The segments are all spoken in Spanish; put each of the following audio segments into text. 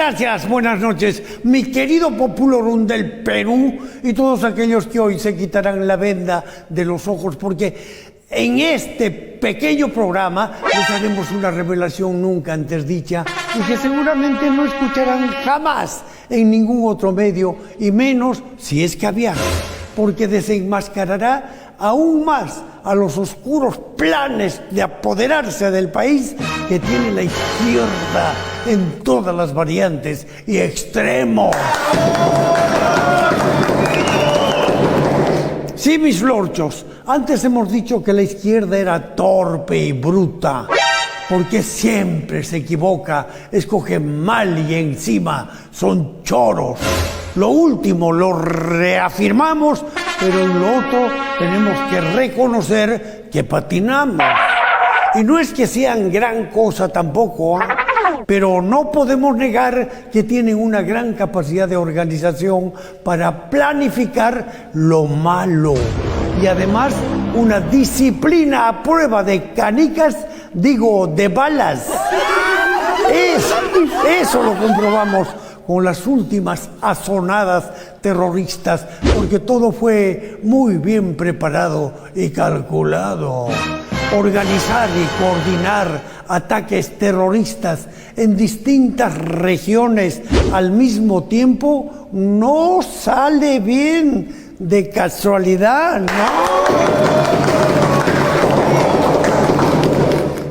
Gracias, buenas noches, mi querido Populorum del Perú y todos aquellos que hoy se quitarán la venda de los ojos, porque en este pequeño programa les haremos una revelación nunca antes dicha y que seguramente no escucharán jamás en ningún otro medio, y menos si es caviar, porque desenmascarará aún más a los oscuros planes de apoderarse del país que tiene la izquierda en todas las variantes y extremos. Sí, mis lorchos, antes hemos dicho que la izquierda era torpe y bruta, porque siempre se equivoca, escoge mal y encima son choros. Lo último lo reafirmamos, pero en lo otro tenemos que reconocer que patinamos. Y no es que sean gran cosa tampoco, ¿eh? Pero no podemos negar que tienen una gran capacidad de organización para planificar lo malo. Y además una disciplina a prueba de canicas, digo, de balas. Eso lo comprobamos con las últimas azonadas terroristas, porque todo fue muy bien preparado y calculado. Organizar y coordinar ataques terroristas en distintas regiones al mismo tiempo no sale bien de casualidad, ¿no?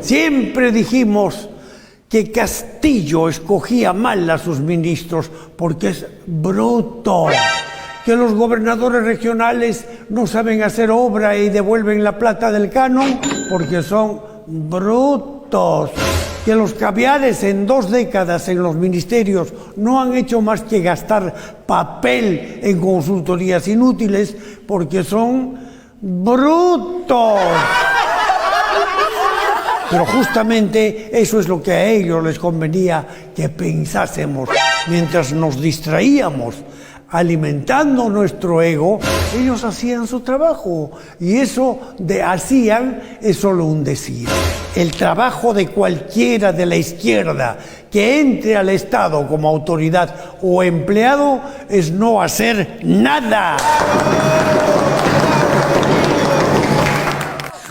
Siempre dijimos que Castillo escogía mal a sus ministros porque es bruto, que los gobernadores regionales no saben hacer obra y devuelven la plata del canon porque son brutos, que los caviares en 2 décadas en los ministerios no han hecho más que gastar papel en consultorías inútiles porque son brutos. Pero justamente eso es lo que a ellos les convenía que pensásemos. Mientras nos distraíamos alimentando nuestro ego, ellos hacían su trabajo. Y eso de hacían es solo un decir. El trabajo de cualquiera de la izquierda que entre al Estado como autoridad o empleado es no hacer nada.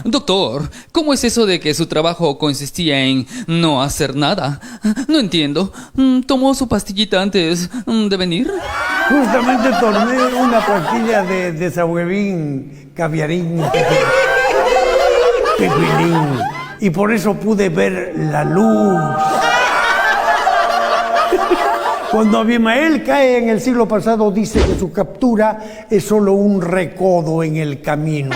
Doctor, ¿cómo es eso de que su trabajo consistía en no hacer nada? No entiendo. ¿Tomó su pastillita antes de venir? Justamente tomé una pastilla de desahuevín, caviarín, pepilín, y por eso pude ver la luz. Cuando Abimael cae en el siglo pasado, dice que su captura es solo un recodo en el camino.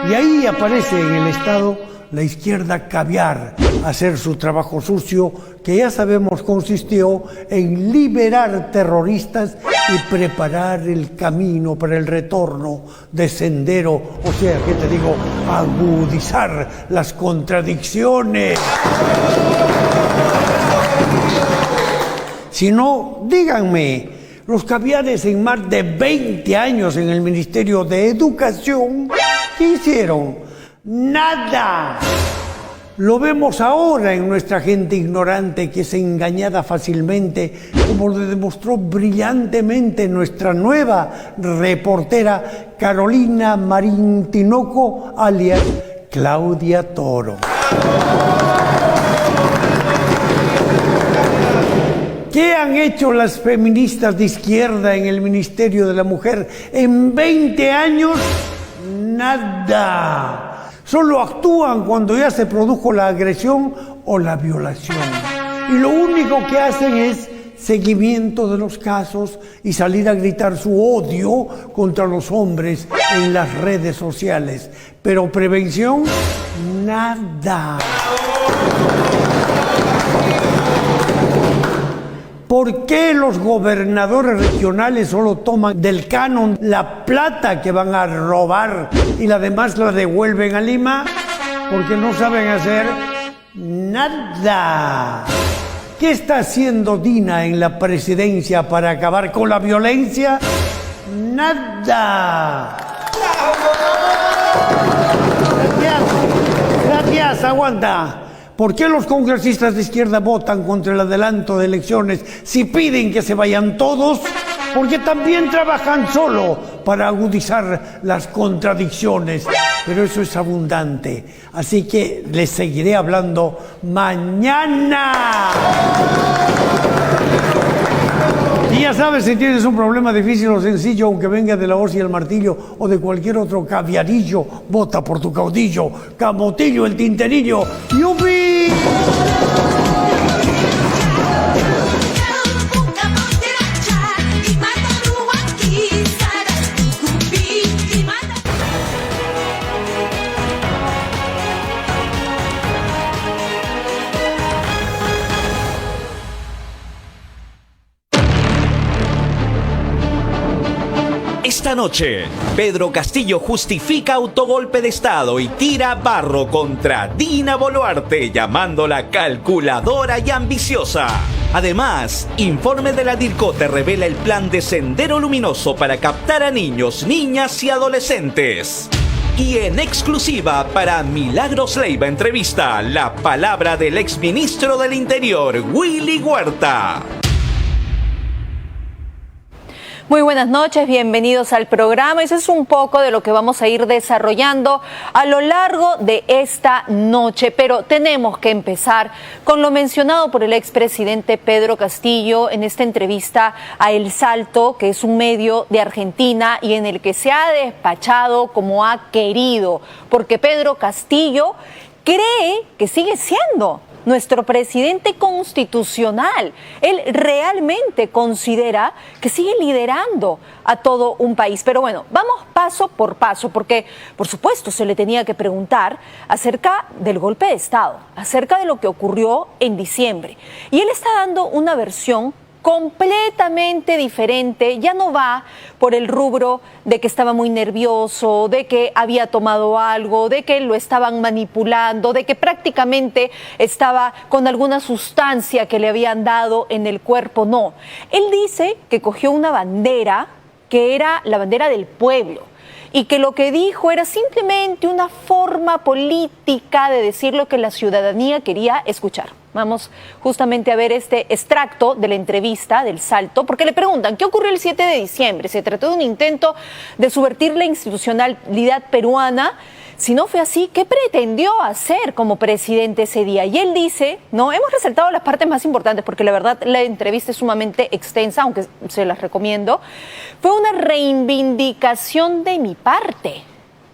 Y ahí aparece en el Estado la izquierda caviar, hacer su trabajo sucio, que ya sabemos consistió en liberar terroristas y preparar el camino para el retorno de Sendero, o sea, ¿qué te digo? Agudizar las contradicciones. Si no, díganme, los caviares en más de 20 años en el Ministerio de Educación, ¿qué hicieron? ¡Nada! Lo vemos ahora en nuestra gente ignorante que es engañada fácilmente, como lo demostró brillantemente nuestra nueva reportera Carolina Marín Tinoco, alias Claudia Toro. ¿Qué han hecho las feministas de izquierda en el Ministerio de la Mujer en 20 años? Nada. Solo actúan cuando ya se produjo la agresión o la violación. Y lo único que hacen es seguimiento de los casos y salir a gritar su odio contra los hombres en las redes sociales. Pero prevención, nada. ¿Por qué los gobernadores regionales solo toman del canon la plata que van a robar y la demás la devuelven a Lima? Porque no saben hacer nada. ¿Qué está haciendo Dina en la presidencia para acabar con la violencia? Nada. Gracias, aguanta. ¿Por qué los congresistas de izquierda votan contra el adelanto de elecciones si piden que se vayan todos? Porque también trabajan solo para agudizar las contradicciones. Pero eso es abundante. Así que les seguiré hablando mañana. Y ya sabes, si tienes un problema difícil o sencillo, aunque venga de la hoz y el martillo o de cualquier otro caviarillo, vota por tu caudillo, Camotillo el Tinterillo. ¡Yupi! Esta noche, Pedro Castillo justifica autogolpe de Estado y tira barro contra Dina Boluarte, llamándola calculadora y ambiciosa. Además, informe de la DIRCOTE revela el plan de Sendero Luminoso para captar a niños, niñas y adolescentes. Y en exclusiva para Milagros Leiva entrevista, la palabra del exministro del Interior, Willy Huerta. Muy buenas noches, bienvenidos al programa. Eso es un poco de lo que vamos a ir desarrollando a lo largo de esta noche, pero tenemos que empezar con lo mencionado por el expresidente Pedro Castillo en esta entrevista a El Salto, que es un medio de Argentina y en el que se ha despachado como ha querido, porque Pedro Castillo cree que sigue siendo nuestro presidente constitucional. Él realmente considera que sigue liderando a todo un país. Pero bueno, vamos paso por paso, porque por supuesto se le tenía que preguntar acerca del golpe de Estado, acerca de lo que ocurrió en diciembre. Y él está dando una versión completamente diferente. Ya no va por el rubro de que estaba muy nervioso, de que había tomado algo, de que lo estaban manipulando, de que prácticamente estaba con alguna sustancia que le habían dado en el cuerpo. No, él dice que cogió una bandera que era la bandera del pueblo y que lo que dijo era simplemente una forma política de decir lo que la ciudadanía quería escuchar. Vamos justamente a ver este extracto de la entrevista del Salto, porque le preguntan, ¿qué ocurrió el 7 de diciembre? ¿Se trató de un intento de subvertir la institucionalidad peruana? Si no fue así, ¿qué pretendió hacer como presidente ese día? Y él dice, no, hemos resaltado las partes más importantes, porque la verdad la entrevista es sumamente extensa, aunque se las recomiendo. Fue una reivindicación de mi parte.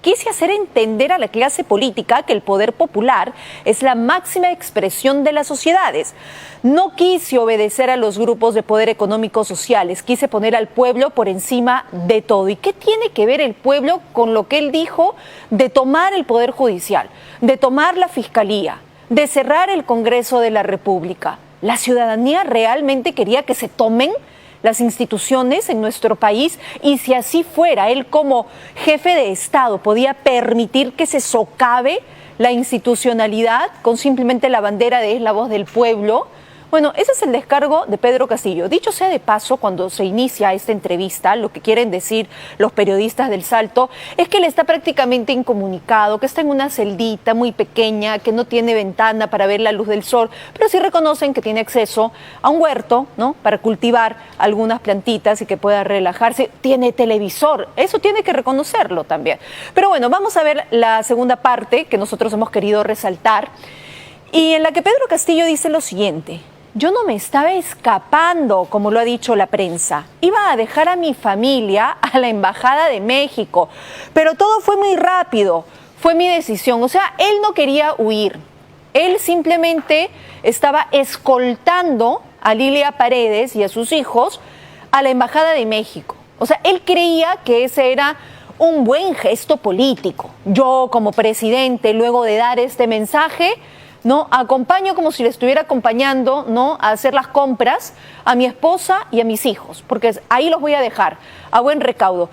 Quise hacer entender a la clase política que el poder popular es la máxima expresión de las sociedades. No quise obedecer a los grupos de poder económicos sociales, quise poner al pueblo por encima de todo. ¿Y qué tiene que ver el pueblo con lo que él dijo de tomar el Poder Judicial, de tomar la Fiscalía, de cerrar el Congreso de la República? La ciudadanía realmente quería que se tomen las instituciones en nuestro país, y si así fuera, él como jefe de Estado podía permitir que se socave la institucionalidad con simplemente la bandera de "es la voz del pueblo". Bueno, ese es el descargo de Pedro Castillo. Dicho sea de paso, cuando se inicia esta entrevista, lo que quieren decir los periodistas del Salto es que él está prácticamente incomunicado, que está en una celdita muy pequeña, que no tiene ventana para ver la luz del sol, pero sí reconocen que tiene acceso a un huerto, ¿no?, para cultivar algunas plantitas y que pueda relajarse. Tiene televisor, eso tiene que reconocerlo también. Pero bueno, vamos a ver la segunda parte que nosotros hemos querido resaltar, y en la que Pedro Castillo dice lo siguiente: yo no me estaba escapando, como lo ha dicho la prensa. Iba a dejar a mi familia a la Embajada de México, pero todo fue muy rápido, fue mi decisión. O sea, él no quería huir, él simplemente estaba escoltando a Lilia Paredes y a sus hijos a la Embajada de México. O sea, él creía que ese era un buen gesto político. Yo, como presidente, luego de dar este mensaje, ¿no?, acompaño como si le estuviera acompañando, ¿no?, a hacer las compras a mi esposa y a mis hijos, porque ahí los voy a dejar a buen recaudo.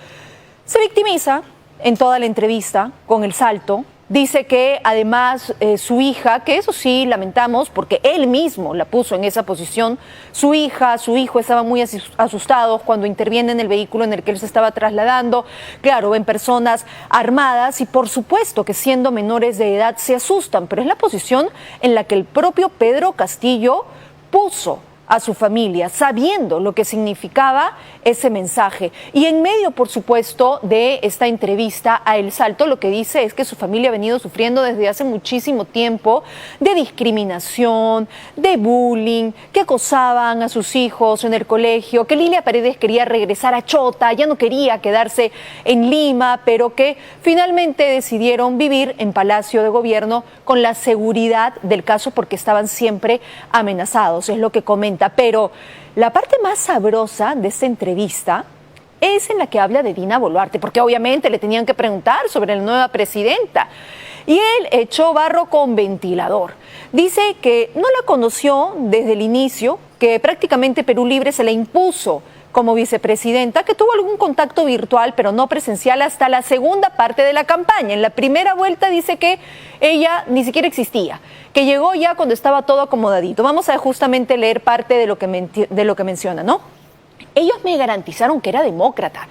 Se victimiza en toda la entrevista con El Salto, Dice que además su hija, que eso sí lamentamos porque él mismo la puso en esa posición, su hija, su hijo estaban muy asustados cuando interviene en el vehículo en el que él se estaba trasladando. Claro, ven personas armadas y por supuesto que siendo menores de edad se asustan, pero es la posición en la que el propio Pedro Castillo puso a su familia, sabiendo lo que significaba ese mensaje. Y en medio, por supuesto, de esta entrevista a El Salto, lo que dice es que su familia ha venido sufriendo desde hace muchísimo tiempo de discriminación, de bullying, que acosaban a sus hijos en el colegio, que Lilia Paredes quería regresar a Chota, ya no quería quedarse en Lima, pero que finalmente decidieron vivir en Palacio de Gobierno con la seguridad del caso porque estaban siempre amenazados, es lo que comenta. Pero la parte más sabrosa de esta entrevista es en la que habla de Dina Boluarte, porque obviamente le tenían que preguntar sobre la nueva presidenta. Y él echó barro con ventilador. Dice que no la conoció desde el inicio, que prácticamente Perú Libre se le impuso como vicepresidenta, que tuvo algún contacto virtual, pero no presencial hasta la segunda parte de la campaña. En la primera vuelta dice que ella ni siquiera existía, que llegó ya cuando estaba todo acomodadito. Vamos a justamente leer parte de lo que menciona, ¿no? Ellos me garantizaron que era demócrata,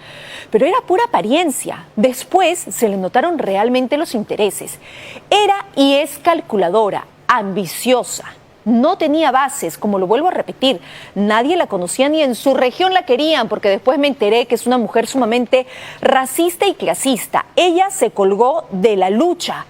pero era pura apariencia. Después se le notaron realmente los intereses. Era y es calculadora, ambiciosa. No tenía bases, como lo vuelvo a repetir, nadie la conocía ni en su región la querían, porque después me enteré que es una mujer sumamente racista y clasista. Ella se colgó de la lucha.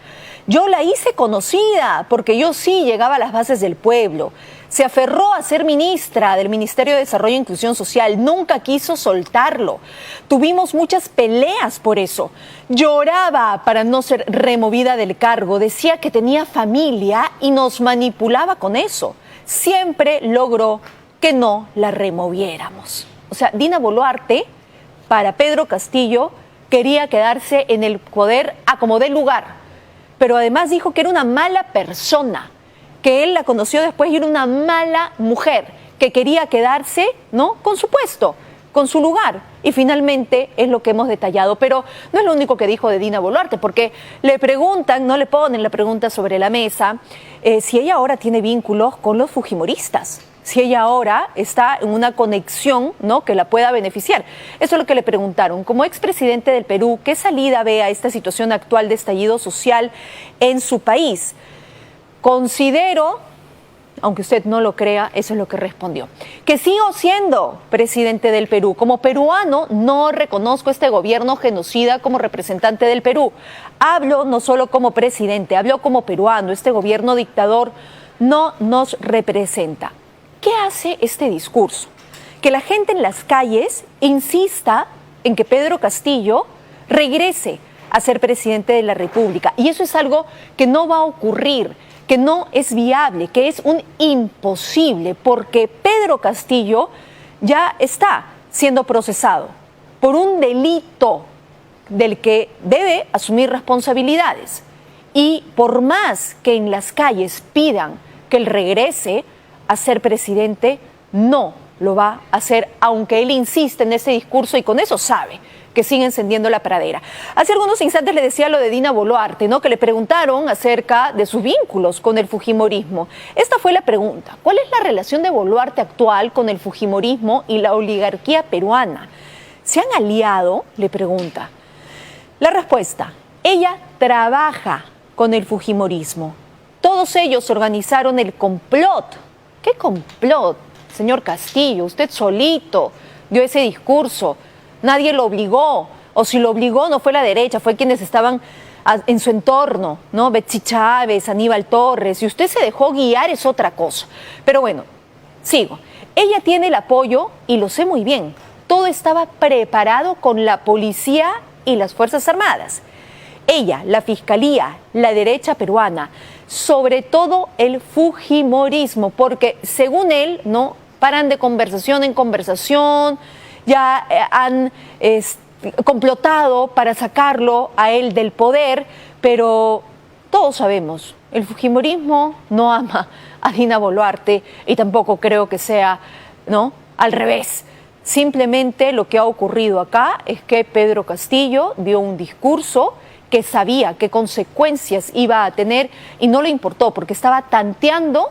Yo la hice conocida, porque yo sí llegaba a las bases del pueblo. Se aferró a ser ministra del Ministerio de Desarrollo e Inclusión Social, nunca quiso soltarlo. Tuvimos muchas peleas por eso. Lloraba para no ser removida del cargo, decía que tenía familia y nos manipulaba con eso. Siempre logró que no la removiéramos. O sea, Dina Boluarte, para Pedro Castillo, quería quedarse en el poder a como dé lugar, pero además dijo que era una mala persona, que él la conoció después y era una mala mujer, que quería quedarse, ¿no?, con su puesto, con su lugar. Y finalmente es lo que hemos detallado. Pero no es lo único que dijo de Dina Boluarte, porque le preguntan, no le ponen la pregunta sobre la mesa, si ella ahora tiene vínculos con los fujimoristas, si ella ahora está en una conexión, ¿no?, que la pueda beneficiar. Eso es lo que le preguntaron. Como expresidente del Perú, ¿qué salida ve a esta situación actual de estallido social en su país? Considero, aunque usted no lo crea, eso es lo que respondió, que sigo siendo presidente del Perú. Como peruano no reconozco este gobierno genocida como representante del Perú. Hablo no solo como presidente, hablo como peruano. Este gobierno dictador no nos representa. ¿Qué hace este discurso? Que la gente en las calles insista en que Pedro Castillo regrese a ser presidente de la República. Y eso es algo que no va a ocurrir, que no es viable, que es un imposible, porque Pedro Castillo ya está siendo procesado por un delito del que debe asumir responsabilidades. Y por más que en las calles pidan que él regrese a ser presidente, no lo va a hacer, aunque él insiste en ese discurso y con eso sabe que sigue encendiendo la pradera. Hace algunos instantes le decía lo de Dina Boluarte, ¿no?, que le preguntaron acerca de sus vínculos con el fujimorismo. Esta fue la pregunta: ¿cuál es la relación de Boluarte actual con el fujimorismo y la oligarquía peruana? ¿Se han aliado?, le pregunta. La respuesta: ella trabaja con el fujimorismo. Todos ellos organizaron el complot. ¿Qué complot, señor Castillo? Usted solito dio ese discurso. Nadie lo obligó, o si lo obligó no fue la derecha, fue quienes estaban en su entorno, ¿no? Betsy Chávez, Aníbal Torres, y usted se dejó guiar, es otra cosa. Pero bueno, sigo. Ella tiene el apoyo, y lo sé muy bien, todo estaba preparado con la policía y las Fuerzas Armadas. Ella, la Fiscalía, la derecha peruana, sobre todo el fujimorismo, porque según él, ¿no?, paran de conversación en conversación, ya han complotado para sacarlo a él del poder, pero todos sabemos, el fujimorismo no ama a Dina Boluarte y tampoco creo que sea, ¿no?, al revés. Simplemente lo que ha ocurrido acá es que Pedro Castillo dio un discurso que sabía qué consecuencias iba a tener y no le importó porque estaba tanteando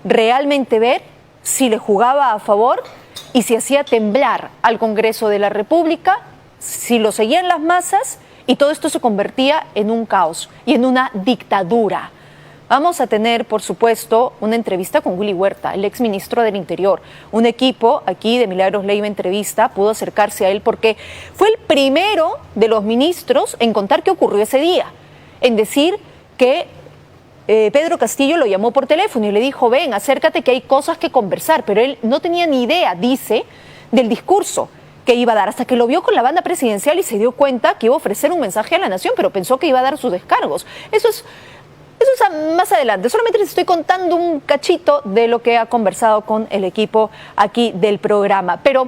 realmente ver si le jugaba a favor y si hacía temblar al Congreso de la República, si lo seguían las masas y todo esto se convertía en un caos y en una dictadura. Vamos a tener, por supuesto, una entrevista con Willy Huerta, el exministro del Interior. Un equipo aquí de Milagros Leiva Entrevista pudo acercarse a él porque fue el primero de los ministros en contar qué ocurrió ese día, en decir que Pedro Castillo lo llamó por teléfono y le dijo, ven, acércate que hay cosas que conversar, pero él no tenía ni idea, dice, del discurso que iba a dar, hasta que lo vio con la banda presidencial y se dio cuenta que iba a ofrecer un mensaje a la nación, pero pensó que iba a dar sus descargos. Eso es más adelante. Solamente les estoy contando un cachito de lo que ha conversado con el equipo aquí del programa. Pero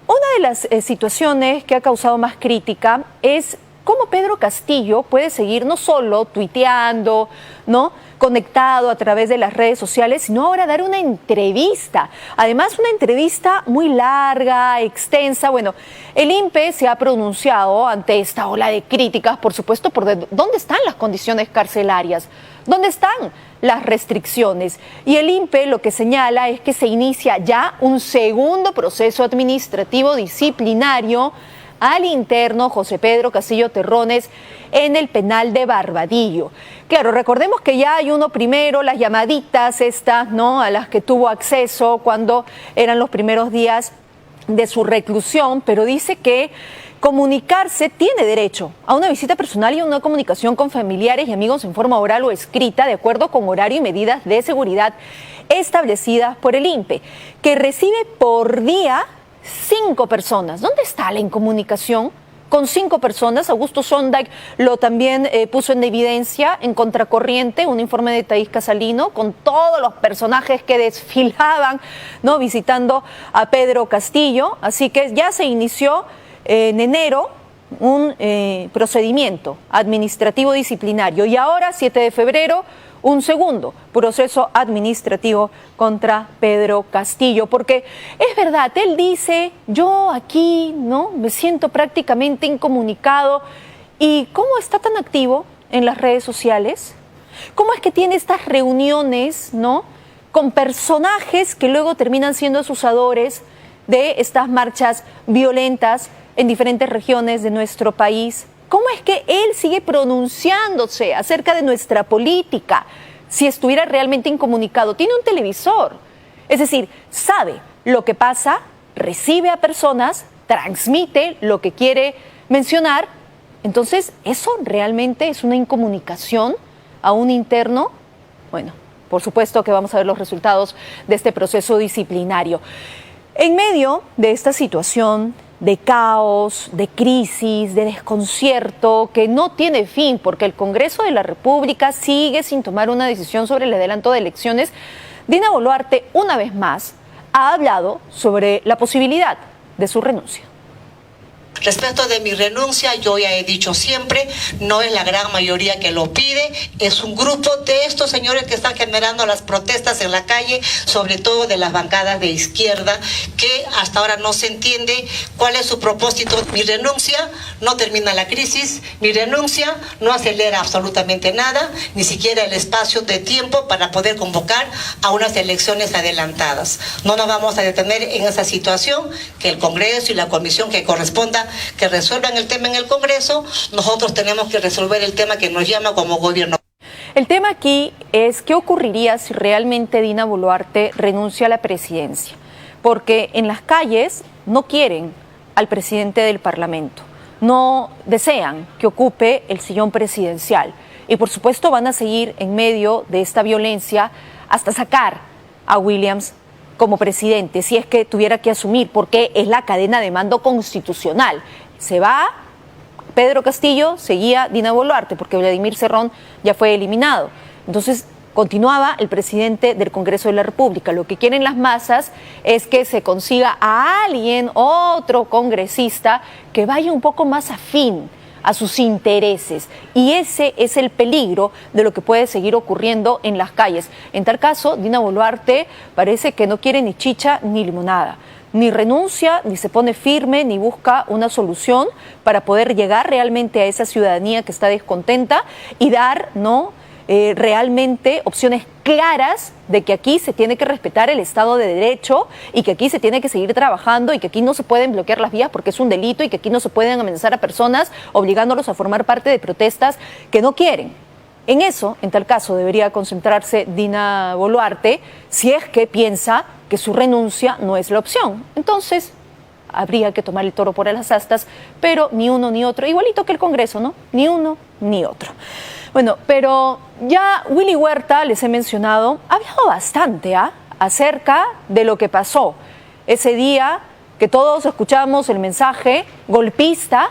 una de las situaciones que ha causado más crítica es cómo Pedro Castillo puede seguir no solo tuiteando, ¿no?, conectado a través de las redes sociales, sino ahora dar una entrevista. Además, una entrevista muy larga, extensa. Bueno, el INPE se ha pronunciado ante esta ola de críticas, por supuesto, por dónde están las condiciones carcelarias, dónde están las restricciones. Y el INPE lo que señala es que se inicia ya un segundo proceso administrativo disciplinario al interno José Pedro Castillo Terrones en el penal de Barbadillo. Claro, recordemos que ya hay uno primero, las llamaditas estas, ¿no?, a las que tuvo acceso cuando eran los primeros días de su reclusión, pero dice que comunicarse tiene derecho a una visita personal y a una comunicación con familiares y amigos en forma oral o escrita, de acuerdo con horario y medidas de seguridad establecidas por el INPE, que recibe por día 5 personas. ¿Dónde está la incomunicación con 5 personas? Augusto Sondag lo también puso en evidencia en Contracorriente, un informe de Thaís Casalino, con todos los personajes que desfilaban, ¿no?, visitando a Pedro Castillo. Así que ya se inició en enero un procedimiento administrativo disciplinario y ahora, 7 de febrero, un segundo proceso administrativo contra Pedro Castillo, porque es verdad, él dice, yo aquí, ¿no?, me siento prácticamente incomunicado. ¿Y cómo está tan activo en las redes sociales? ¿Cómo es que tiene estas reuniones, ¿no?, con personajes que luego terminan siendo asusadores de estas marchas violentas en diferentes regiones de nuestro país? ¿Cómo es que él sigue pronunciándose acerca de nuestra política si estuviera realmente incomunicado? Tiene un televisor, es decir, sabe lo que pasa, recibe a personas, transmite lo que quiere mencionar. Entonces, ¿eso realmente es una incomunicación a un interno? Bueno, por supuesto que vamos a ver los resultados de este proceso disciplinario. En medio de esta situación de caos, de crisis, de desconcierto que no tiene fin, porque el Congreso de la República sigue sin tomar una decisión sobre el adelanto de elecciones, Dina Boluarte, una vez más, ha hablado sobre la posibilidad de su renuncia. Respecto de mi renuncia, yo ya he dicho siempre, no es la gran mayoría que lo pide, es un grupo de estos señores que están generando las protestas en la calle, sobre todo de las bancadas de izquierda, que hasta ahora no se entiende cuál es su propósito. Mi renuncia no termina la crisis, mi renuncia no acelera absolutamente nada, ni siquiera el espacio de tiempo para poder convocar a unas elecciones adelantadas. No nos vamos a detener en esa situación, que el Congreso y la comisión que corresponda que resuelvan el tema en el Congreso. Nosotros tenemos que resolver el tema que nos llama como gobierno. El tema aquí es qué ocurriría si realmente Dina Boluarte renuncia a la presidencia, porque en las calles no quieren al presidente del Parlamento, no desean que ocupe el sillón presidencial y por supuesto van a seguir en medio de esta violencia hasta sacar a Williams como presidente, si es que tuviera que asumir, porque es la cadena de mando constitucional. Se va Pedro Castillo, seguía Dina Boluarte, porque Vladimir Cerrón ya fue eliminado. Entonces, continuaba el presidente del Congreso de la República. Lo que quieren las masas es que se consiga a alguien, otro congresista, que vaya un poco más afín a sus intereses. Y ese es el peligro de lo que puede seguir ocurriendo en las calles. En tal caso, Dina Boluarte parece que no quiere ni chicha ni limonada. ni renuncia, ni se pone firme, ni busca una solución para poder llegar realmente a esa ciudadanía que está descontenta y dar, ¿no?, realmente opciones claras de que aquí se tiene que respetar el Estado de Derecho y que aquí se tiene que seguir trabajando y que aquí no se pueden bloquear las vías porque es un delito y que aquí no se pueden amenazar a personas obligándolos a formar parte de protestas que no quieren. En eso, en tal caso, debería concentrarse Dina Boluarte si es que piensa que su renuncia no es la opción. Entonces, habría que tomar el toro por las astas, pero ni uno ni otro, igualito que el Congreso, ¿no? Ni uno ni otro. Bueno, pero ya Willy Huerta, les he mencionado, ha hablado bastante acerca de lo que pasó ese día que todos escuchamos el mensaje golpista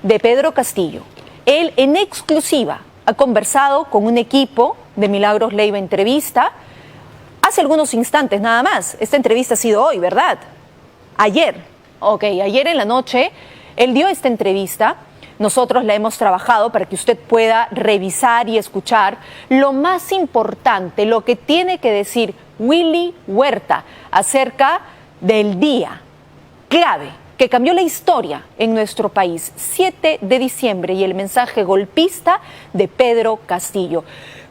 de Pedro Castillo. Él en exclusiva ha conversado con un equipo de Milagros Leiva Entrevista hace algunos instantes nada más. Esta entrevista ha sido hoy, ¿verdad? Ayer en la noche él dio esta entrevista. Nosotros la hemos trabajado para que usted pueda revisar y escuchar lo más importante, lo que tiene que decir Willy Huerta acerca del día clave que cambió la historia en nuestro país, 7 de diciembre, y el mensaje golpista de Pedro Castillo.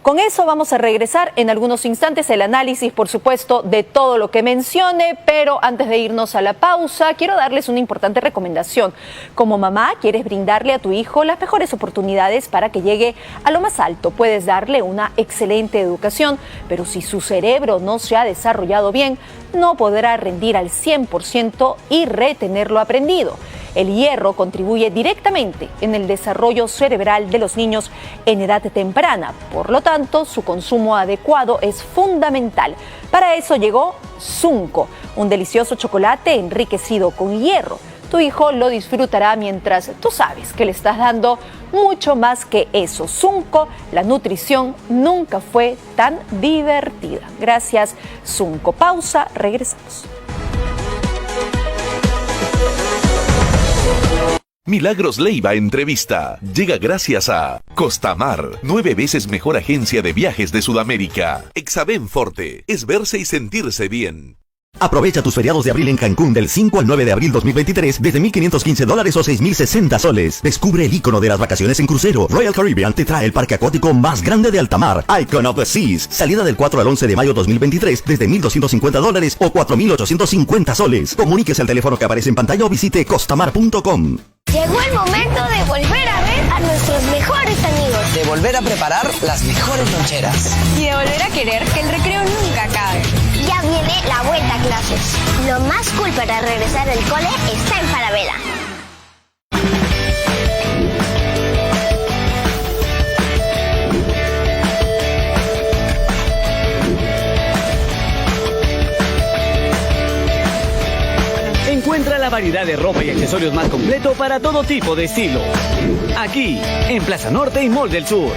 Con eso vamos a regresar en algunos instantes, el análisis, por supuesto, de todo lo que mencione, pero antes de irnos a la pausa, quiero darles una importante recomendación. Como mamá, quieres brindarle a tu hijo las mejores oportunidades para que llegue a lo más alto. Puedes darle una excelente educación, pero si su cerebro no se ha desarrollado bien, no podrá rendir al 100% y retener lo aprendido. El hierro contribuye directamente en el desarrollo cerebral de los niños en edad temprana. Por lo tanto, su consumo adecuado es fundamental. Para eso llegó Zunco, un delicioso chocolate enriquecido con hierro. Tu hijo lo disfrutará mientras tú sabes que le estás dando mucho más que eso. Zunco, la nutrición nunca fue tan divertida. Gracias, Zunco. Pausa, regresamos. Milagros Leiva Entrevista llega gracias a Costamar, 9 veces mejor agencia de viajes de Sudamérica. Exaben Forte, es verse y sentirse bien. Aprovecha tus feriados de abril en Cancún del 5 al 9 de abril 2023 desde $1,515 o $6,060. Descubre el ícono de las vacaciones en crucero. Royal Caribbean te trae el parque acuático más grande de alta mar, Icon of the Seas. Salida del 4 al 11 de mayo 2023 desde $1,250 o $4,850. Comuníquese al teléfono que aparece en pantalla o visite costamar.com. Llegó el momento de volver a ver a nuestros mejores amigos. De volver a preparar las mejores loncheras. Y de volver a querer que el recreo nunca acabe. Ya viene la vuelta a clases. Lo más cool para regresar del cole está en Falabella. Encuentra la variedad de ropa y accesorios más completo para todo tipo de estilo. Aquí, en Plaza Norte y Mall del Sur.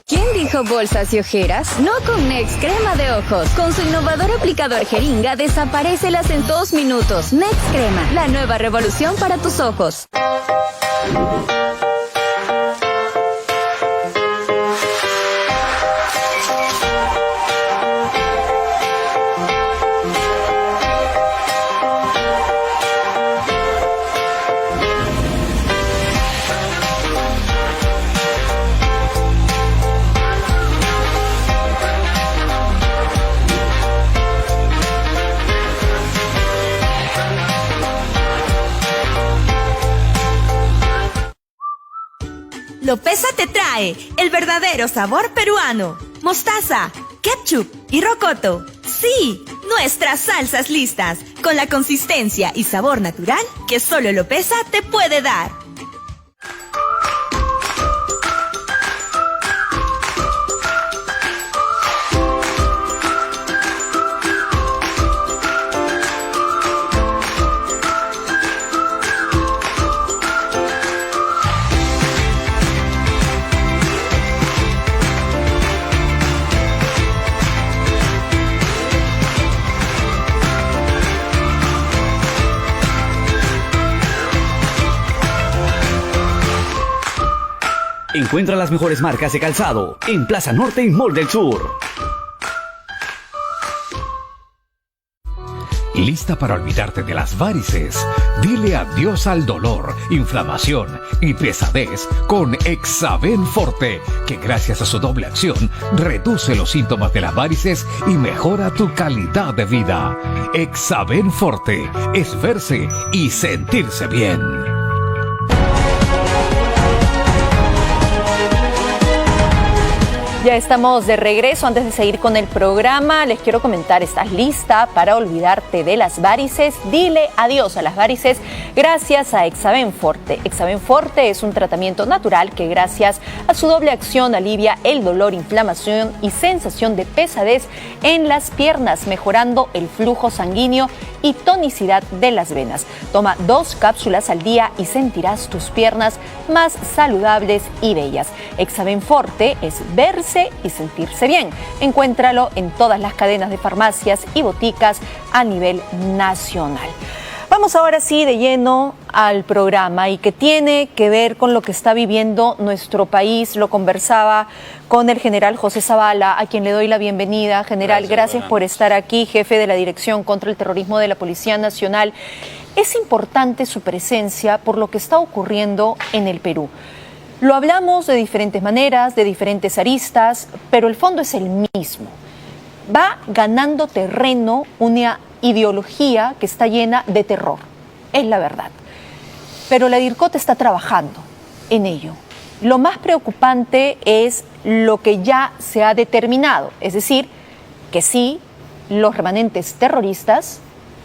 ¿Quién dijo bolsas y ojeras? No con Nex Crema de Ojos. Con su innovador aplicador jeringa, desaparécelas en 2 minutos. Nex Crema, la nueva revolución para tus ojos. Lopeza te trae el verdadero sabor peruano. Mostaza, ketchup y rocoto. Sí, nuestras salsas listas, con la consistencia y sabor natural que solo Lopeza te puede dar. Encuentra las mejores marcas de calzado en Plaza Norte y Mall del Sur. ¿Lista para olvidarte de las varices? Dile adiós al dolor, inflamación y pesadez con Exaben Forte, que gracias a su doble acción reduce los síntomas de las varices y mejora tu calidad de vida. Exaben Forte es verse y sentirse bien. Ya estamos de regreso. Antes de seguir con el programa, les quiero comentar, ¿estás lista para olvidarte de las varices? Dile adiós a las varices gracias a Exaben Forte. Exaben Forte es un tratamiento natural que gracias a su doble acción alivia el dolor, inflamación y sensación de pesadez en las piernas, mejorando el flujo sanguíneo y tonicidad de las venas. Toma 2 cápsulas al día y sentirás tus piernas más saludables y bellas. Exaben Forte es verse y sentirse bien. Encuéntralo en todas las cadenas de farmacias y boticas a nivel nacional. Vamos ahora sí de lleno al programa y que tiene que ver con lo que está viviendo nuestro país. Lo conversaba con el general José Zavala, a quien le doy la bienvenida. General, gracias por estar aquí, jefe de la Dirección contra el Terrorismo de la Policía Nacional. Es importante su presencia por lo que está ocurriendo en el Perú. Lo hablamos de diferentes maneras, de diferentes aristas, pero el fondo es el mismo. Va ganando terreno una ideología que está llena de terror, es la verdad. Pero la DIRCOT está trabajando en ello. Lo más preocupante es lo que ya se ha determinado, es decir, que sí, los remanentes terroristas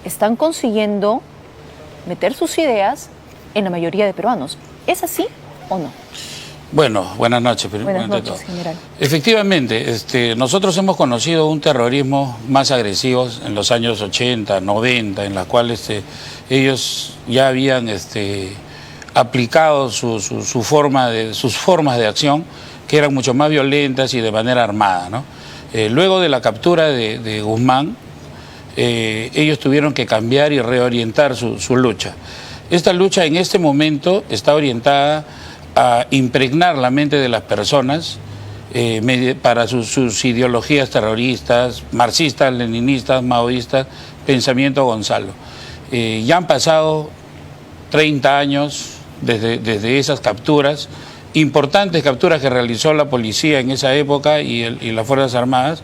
están consiguiendo meter sus ideas en la mayoría de peruanos. ¿Es así o no? Bueno, buenas noches. Buenas noches, general. Efectivamente, nosotros hemos conocido un terrorismo más agresivo en los años 80, 90, en la cual ellos ya habían aplicado sus formas de acción, que eran mucho más violentas y de manera armada, ¿no? Luego de la captura de Guzmán, ellos tuvieron que cambiar y reorientar su lucha. Esta lucha en este momento está orientada a impregnar la mente de las personas para sus ideologías terroristas, marxistas, leninistas, maoístas, pensamiento Gonzalo. Ya han pasado 30 años desde esas capturas, importantes capturas que realizó la policía en esa época y las Fuerzas Armadas,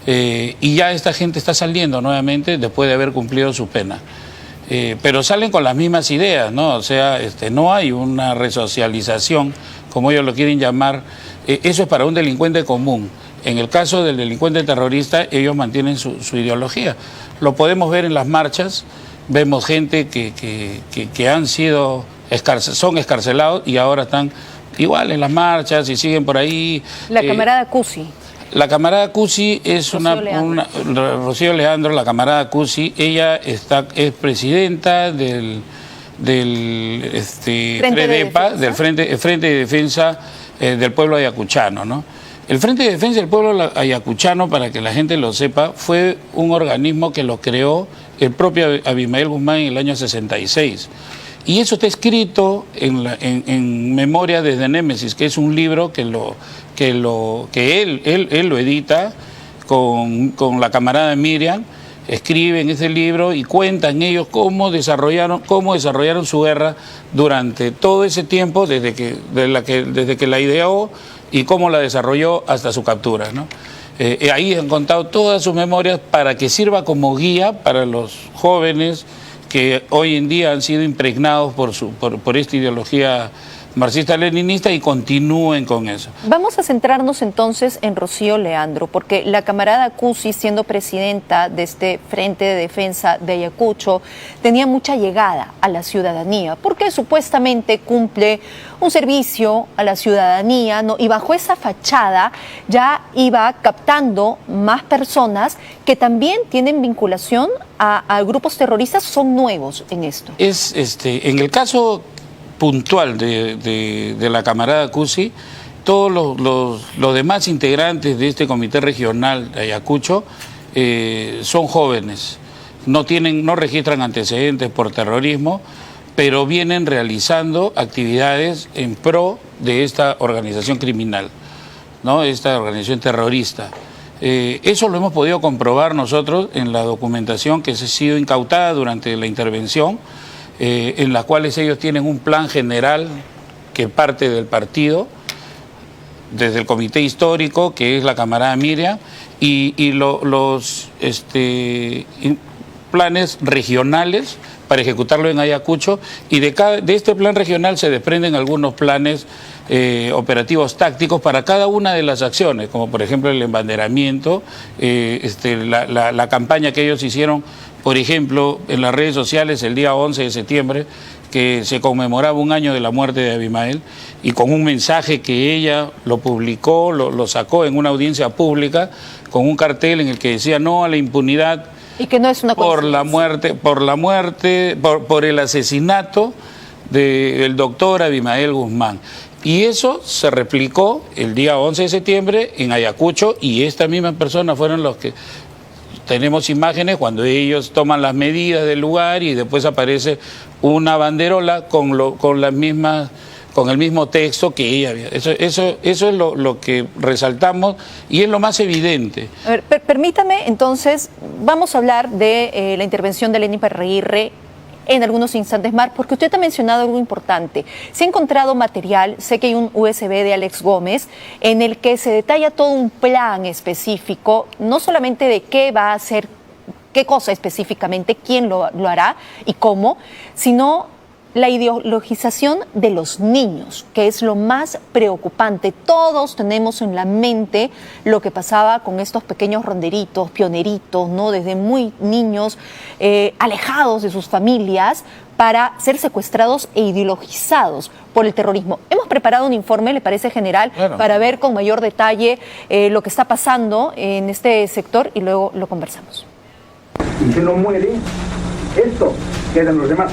y ya esta gente está saliendo nuevamente después de haber cumplido su pena. Pero salen con las mismas ideas, ¿no? O sea, no hay una resocialización, como ellos lo quieren llamar. Eso es para un delincuente común. En el caso del delincuente terrorista, ellos mantienen su ideología. Lo podemos ver en las marchas, vemos gente que han sido son escarcelados y ahora están igual en las marchas y siguen por ahí. La camarada Cusi. La camarada Cusi es Rocío Leandro, la camarada Cusi, ella es presidenta del Frente de Defensa del Pueblo Ayacuchano, ¿no? El Frente de Defensa del Pueblo Ayacuchano, para que la gente lo sepa, fue un organismo que lo creó el propio Abimael Guzmán en el año 66. Y eso está escrito en Memoria desde Némesis, que es un libro que él lo edita con la camarada Miriam, escribe en ese libro y cuentan ellos cómo desarrollaron su guerra durante todo ese tiempo, desde que la ideó y cómo la desarrolló hasta su captura, ¿no? Ahí han contado todas sus memorias para que sirva como guía para los jóvenes que hoy en día han sido impregnados por esta ideología marxista-leninista y continúen con eso. Vamos a centrarnos entonces en Rocío Leandro, porque la camarada Cusi, siendo presidenta de este Frente de Defensa de Ayacucho, tenía mucha llegada a la ciudadanía, porque supuestamente cumple un servicio a la ciudadanía, ¿no? Y bajo esa fachada ya iba captando más personas que también tienen vinculación a grupos terroristas, son nuevos en esto. En el caso puntual de la camarada Cusi, todos los demás integrantes de este comité regional de Ayacucho son jóvenes, no registran antecedentes por terrorismo, pero vienen realizando actividades en pro de esta organización criminal, ¿no? Esta organización terrorista. Eso lo hemos podido comprobar nosotros en la documentación que se ha sido incautada durante la intervención, en las cuales ellos tienen un plan general que parte del partido, desde el comité histórico, que es la camarada Miriam, y los planes regionales para ejecutarlo en Ayacucho, y de este plan regional se desprenden algunos planes operativos tácticos para cada una de las acciones, como por ejemplo el embanderamiento, la campaña que ellos hicieron, por ejemplo, en las redes sociales el día 11 de septiembre, que se conmemoraba un año de la muerte de Abimael, y con un mensaje que ella lo publicó, lo sacó en una audiencia pública, con un cartel en el que decía no a la impunidad, y que no es una por el asesinato del doctor Abimael Guzmán. Y eso se replicó el día 11 de septiembre en Ayacucho, y estas mismas personas fueron los que tenemos imágenes cuando ellos toman las medidas del lugar y después aparece una banderola con el mismo texto que ella había. Eso es lo que resaltamos y es lo más evidente. A ver, permítame, entonces, vamos a hablar de la intervención de Lenín Parreguirre en algunos instantes más, porque usted ha mencionado algo importante. Se ha encontrado material, sé que hay un USB de Alex Gómez, en el que se detalla todo un plan específico, no solamente de qué va a hacer, qué cosa específicamente, quién lo hará y cómo, sino la ideologización de los niños, que es lo más preocupante. Todos tenemos en la mente lo que pasaba con estos pequeños ronderitos, pioneritos, ¿no? Desde muy niños, alejados de sus familias, para ser secuestrados e ideologizados por el terrorismo. Hemos preparado un informe, ¿le parece, general? Claro. Para ver con mayor detalle lo que está pasando en este sector, y luego lo conversamos. Si usted no muere, esto queda en los demás.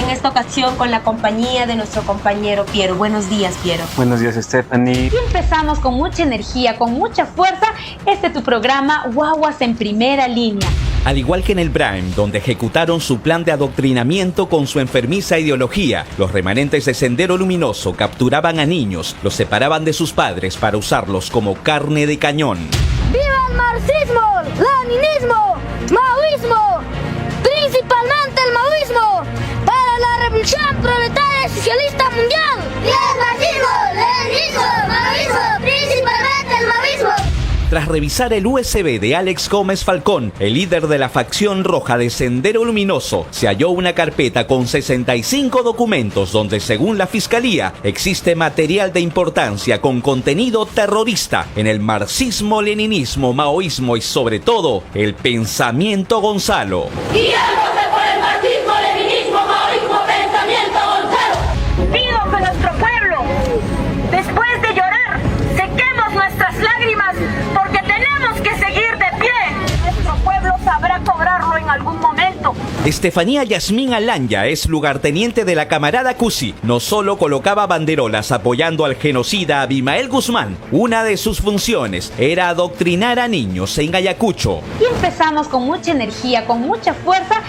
En esta ocasión con la compañía de nuestro compañero Piero. Buenos días, Piero. Buenos días, Stephanie. Y empezamos con mucha energía, con mucha fuerza, tu programa Guaguas en Primera Línea. Al igual que en el Prime, donde ejecutaron su plan de adoctrinamiento con su enfermiza ideología, los remanentes de Sendero Luminoso capturaban a niños, los separaban de sus padres para usarlos como carne de cañón. ¡Viva el marxismo, leninismo, maoísmo! ¡Principalmente el maoísmo! ¡Para la revolución proletaria socialista mundial! ¡Viva el marxismo, leninismo, maoísmo! ¡Principalmente el maoísmo! Tras revisar el USB de Alex Gómez Falcón, el líder de la facción roja de Sendero Luminoso, se halló una carpeta con 65 documentos donde, según la Fiscalía, existe material de importancia con contenido terrorista en el marxismo, leninismo, maoísmo y, sobre todo, el pensamiento Gonzalo. ¡Guiándose por el marxismo, leninismo, maoísmo, pensamiento Gonzalo! Pido que nuestro pueblo, después de llorar, sequemos nuestras lágrimas, porque tenemos que seguir de pie. Nuestro pueblo sabrá cobrarlo en algún momento. Estefanía Yasmín Alanya es lugarteniente de la camarada Cusi. No solo colocaba banderolas apoyando al genocida Abimael Guzmán, una de sus funciones era adoctrinar a niños en Ayacucho. Y empezamos con mucha energía, con mucha fuerza,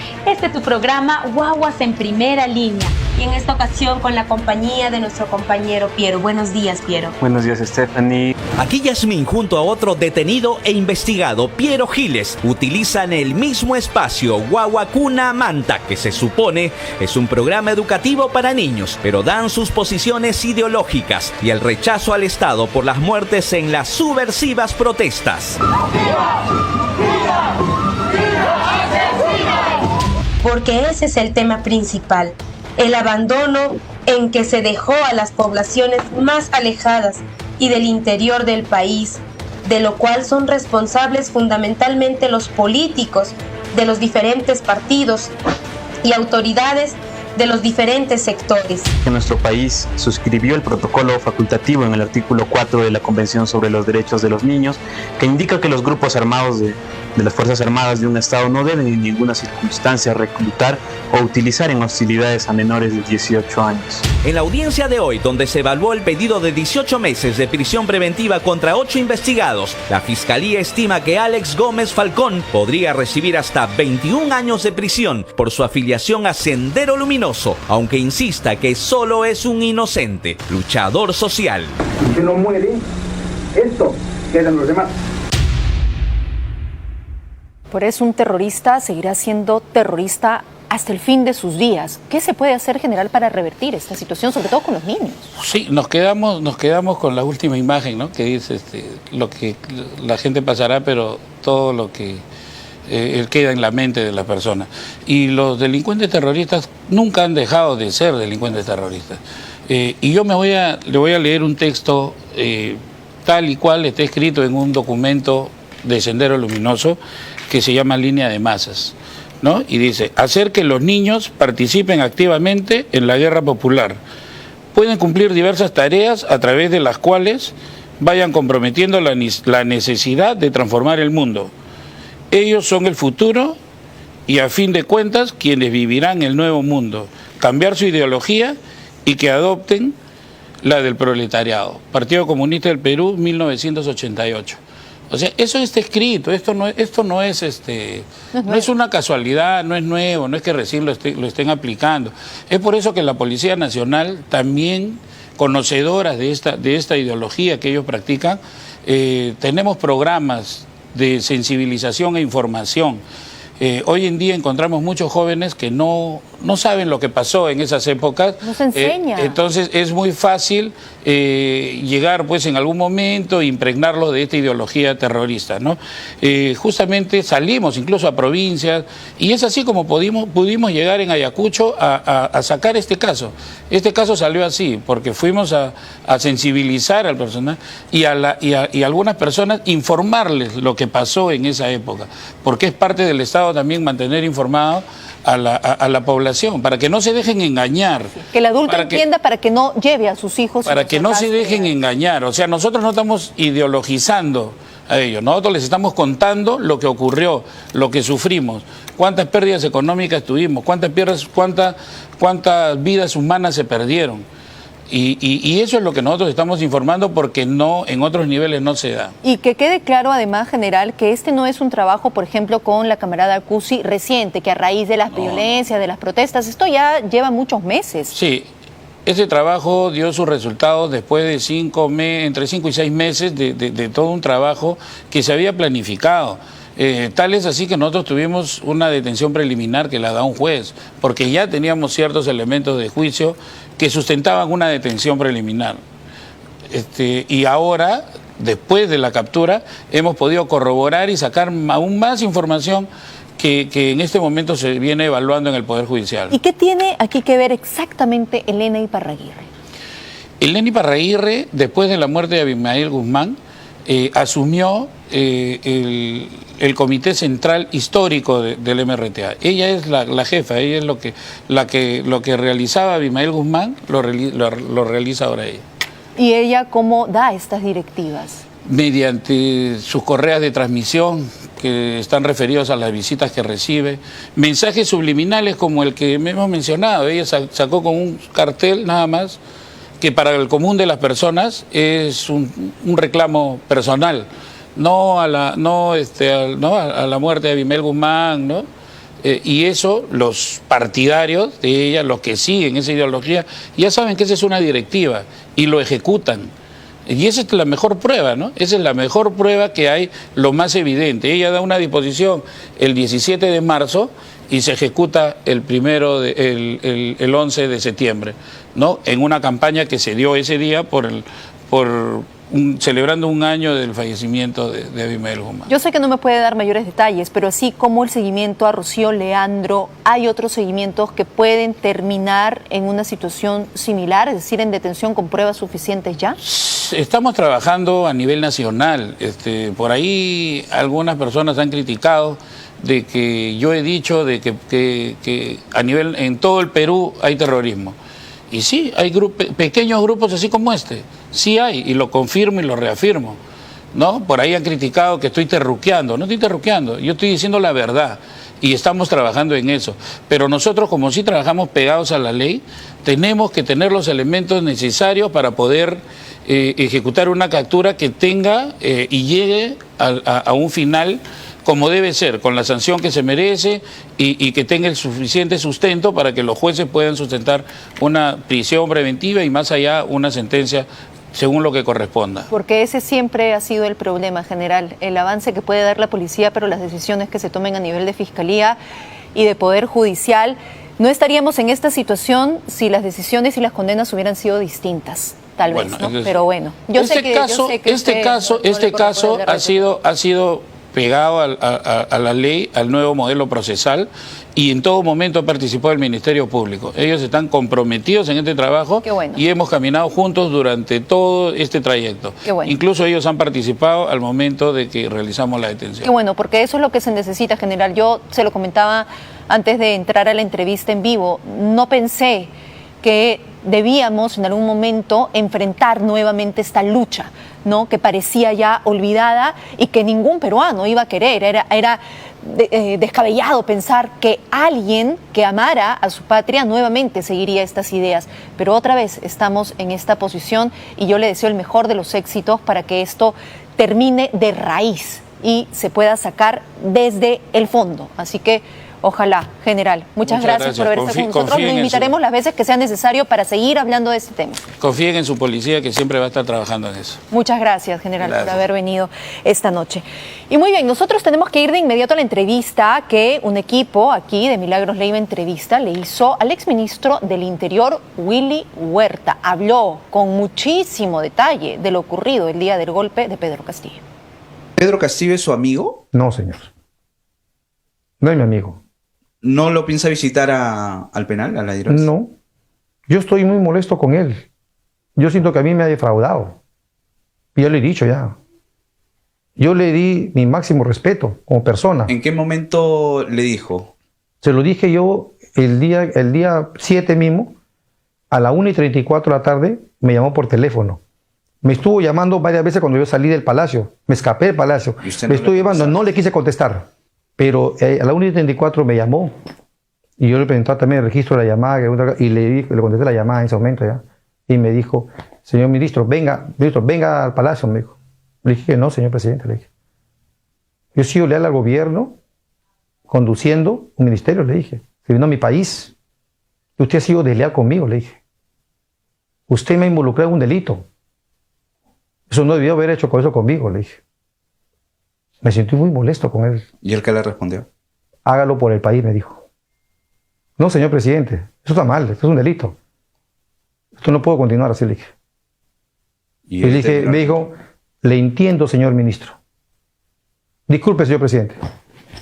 tu programa Guaguas en Primera Línea. Y en esta ocasión con la compañía de nuestro compañero Piero. Buenos días, Piero. Buenos días, Stephanie. Aquí Yasmín, junto a otro detenido e investigado, Piero Giles, utilizan el mismo espacio Guaguacuna Manta, que se supone es un programa educativo para niños, pero dan sus posiciones ideológicas y el rechazo al Estado por las muertes en las subversivas protestas. Porque ese es el tema principal. El abandono en que se dejó a las poblaciones más alejadas y del interior del país, de lo cual son responsables fundamentalmente los políticos de los diferentes partidos y autoridades de los diferentes sectores. Nuestro país suscribió el protocolo facultativo en el artículo 4 de la Convención sobre los Derechos de los Niños, que indica que los grupos armados de las Fuerzas Armadas de un Estado no deben en ninguna circunstancia reclutar o utilizar en hostilidades a menores de 18 años. En la audiencia de hoy, donde se evaluó el pedido de 18 meses de prisión preventiva contra 8 investigados, la Fiscalía estima que Alex Gómez Falcón podría recibir hasta 21 años de prisión por su afiliación a Sendero Luminoso, aunque insista que solo es un inocente luchador social. Si no muere, esto quedan los demás. Por eso un terrorista seguirá siendo terrorista hasta el fin de sus días. ¿Qué se puede hacer, general, para revertir esta situación, sobre todo con los niños? Sí, nos quedamos con la última imagen, ¿no? Que dice lo que la gente pasará, pero todo lo que queda en la mente de la persona. Y los delincuentes terroristas nunca han dejado de ser delincuentes terroristas. Y yo le voy a leer un texto tal y cual está escrito en un documento de Sendero Luminoso que se llama Línea de Masas, ¿no? Y dice: hacer que los niños participen activamente en la guerra popular. Pueden cumplir diversas tareas a través de las cuales vayan comprometiendo la necesidad de transformar el mundo. Ellos son el futuro y, a fin de cuentas, quienes vivirán el nuevo mundo. Cambiar su ideología y que adopten la del proletariado. Partido Comunista del Perú, 1988. O sea, eso está escrito, esto no es una casualidad, no es nuevo, no es que recién lo estén aplicando. Es por eso que la Policía Nacional, también conocedoras de esta ideología que ellos practican, tenemos programas de sensibilización e información. Hoy en día encontramos muchos jóvenes que no saben lo que pasó en esas épocas. No se enseña. Entonces es muy fácil llegar pues en algún momento e impregnarlos de esta ideología terrorista, ¿no? Justamente salimos incluso a provincias y es así como pudimos llegar en Ayacucho a sacar este caso. Este caso salió así porque fuimos a sensibilizar al personal y a algunas personas informarles lo que pasó en esa época, porque es parte del Estado también mantener informado a la población, para que no se dejen engañar. Que el adulto entienda para que no lleve a sus hijos. Para que no se dejen engañar. O sea, nosotros no estamos ideologizando a ellos, nosotros les estamos contando lo que ocurrió, lo que sufrimos, cuántas pérdidas económicas tuvimos, cuántas vidas humanas se perdieron. Y eso es lo que nosotros estamos informando porque en otros niveles no se da. Y que quede claro además, general, que este no es un trabajo, por ejemplo, con la camarada Cusi reciente, que a raíz de las violencias, de las protestas, esto ya lleva muchos meses. Sí, ese trabajo dio sus resultados después de entre 5 y 6 meses de todo un trabajo que se había planificado. Tal es así que nosotros tuvimos una detención preliminar que la da un juez, porque ya teníamos ciertos elementos de juicio que sustentaban una detención preliminar. Y ahora, después de la captura, hemos podido corroborar y sacar aún más información que en este momento se viene evaluando en el Poder Judicial. ¿Y qué tiene aquí que ver exactamente Elena Iparraguirre? Elena Iparraguirre, después de la muerte de Abimael Guzmán, asumió el Comité Central Histórico del MRTA. Ella es la jefa, ella es lo que realizaba Abimael Guzmán, lo realiza ahora ella. ¿Y ella cómo da estas directivas? Mediante sus correas de transmisión, que están referidos a las visitas que recibe, mensajes subliminales como el que hemos mencionado. Ella sacó con un cartel nada más, que para el común de las personas es un reclamo personal, no a la muerte de Abimael Guzmán, ¿no? Y eso los partidarios de ella, los que siguen esa ideología, ya saben que esa es una directiva y lo ejecutan. Y esa es la mejor prueba, ¿no? Esa es la mejor prueba que hay, lo más evidente. Ella da una disposición el 17 de marzo y se ejecuta el 11 de septiembre, ¿no? En una campaña que se dio ese día celebrando un año del fallecimiento de Abimael Guzmán. Yo sé que no me puede dar mayores detalles, pero así como el seguimiento a Rocío Leandro, ¿hay otros seguimientos que pueden terminar en una situación similar, es decir, en detención con pruebas suficientes ya? Estamos trabajando a nivel nacional. Por ahí algunas personas han criticado de que yo he dicho de que en todo el Perú hay terrorismo. Y sí, hay pequeños grupos así como este, sí hay, y lo confirmo y lo reafirmo, ¿no? Por ahí han criticado que estoy terruqueando, no estoy terruqueando, yo estoy diciendo la verdad. y estamos trabajando en eso. Pero nosotros, como sí trabajamos pegados a la ley, tenemos que tener los elementos necesarios para poder ejecutar una captura que tenga y llegue a un final como debe ser, con la sanción que se merece y que tenga el suficiente sustento para que los jueces puedan sustentar una prisión preventiva y más allá una sentencia según lo que corresponda. Porque ese siempre ha sido el problema general, el avance que puede dar la policía, pero las decisiones que se tomen a nivel de fiscalía y de poder judicial. No estaríamos en esta situación si las decisiones y las condenas hubieran sido distintas, tal vez, ¿no? Pero bueno, este caso ha sido pegado a la ley, al nuevo modelo procesal, y en todo momento ha participado el Ministerio Público. Ellos están comprometidos en este trabajo y hemos caminado juntos durante todo este trayecto. Incluso ellos han participado al momento de que realizamos la detención. Qué bueno, porque eso es lo que se necesita, general. Yo se lo comentaba antes de entrar a la entrevista en vivo. No pensé que debíamos en algún momento enfrentar nuevamente esta lucha, ¿no? Que parecía ya olvidada y que ningún peruano iba a querer. Era descabellado pensar que alguien que amara a su patria nuevamente seguiría estas ideas. Pero otra vez estamos en esta posición y yo le deseo el mejor de los éxitos para que esto termine de raíz y se pueda sacar desde el fondo. Así que ojalá, general. Muchas gracias por haber estado con nosotros. Nos invitaremos las veces que sea necesario para seguir hablando de este tema. Confíen en su policía, que siempre va a estar trabajando en eso. Muchas gracias, general, por haber venido esta noche. Y muy bien, nosotros tenemos que ir de inmediato a la entrevista que un equipo aquí de Milagros Leiva Entrevista le hizo al exministro del Interior, Willy Huerta. Habló con muchísimo detalle de lo ocurrido el día del golpe de Pedro Castillo. ¿Pedro Castillo es su amigo? No, señor. No es mi amigo. ¿No lo piensa visitar al penal, a la dirección? No. Yo estoy muy molesto con él. Yo siento que a mí me ha defraudado. Ya lo he dicho ya. Yo le di mi máximo respeto como persona. ¿En qué momento le dijo? Se lo dije yo el día 7 mismo, a la 1:34 de la tarde, me llamó por teléfono. Me estuvo llamando varias veces cuando yo salí del palacio. Me escapé del palacio. Me estuvo llamando, no le quise contestar. Pero a la 1:34 me llamó y yo le pregunté también el registro de la llamada y le contesté la llamada en ese momento ya. Y me dijo, señor ministro, venga al palacio, me dijo. Le dije que no, señor presidente, le dije. Yo sigo leal al gobierno, conduciendo un ministerio, le dije, sirviendo a mi país. Y usted ha sido desleal conmigo, le dije. Usted me ha involucrado en un delito. Eso no debió haber hecho con eso conmigo, le dije. Me sentí muy molesto con él. ¿Y él qué le respondió? Hágalo por el país, me dijo. No, señor presidente, eso está mal, esto es un delito. Esto no puedo continuar así, le dije. Y me dijo, le entiendo, señor ministro. Disculpe, señor presidente.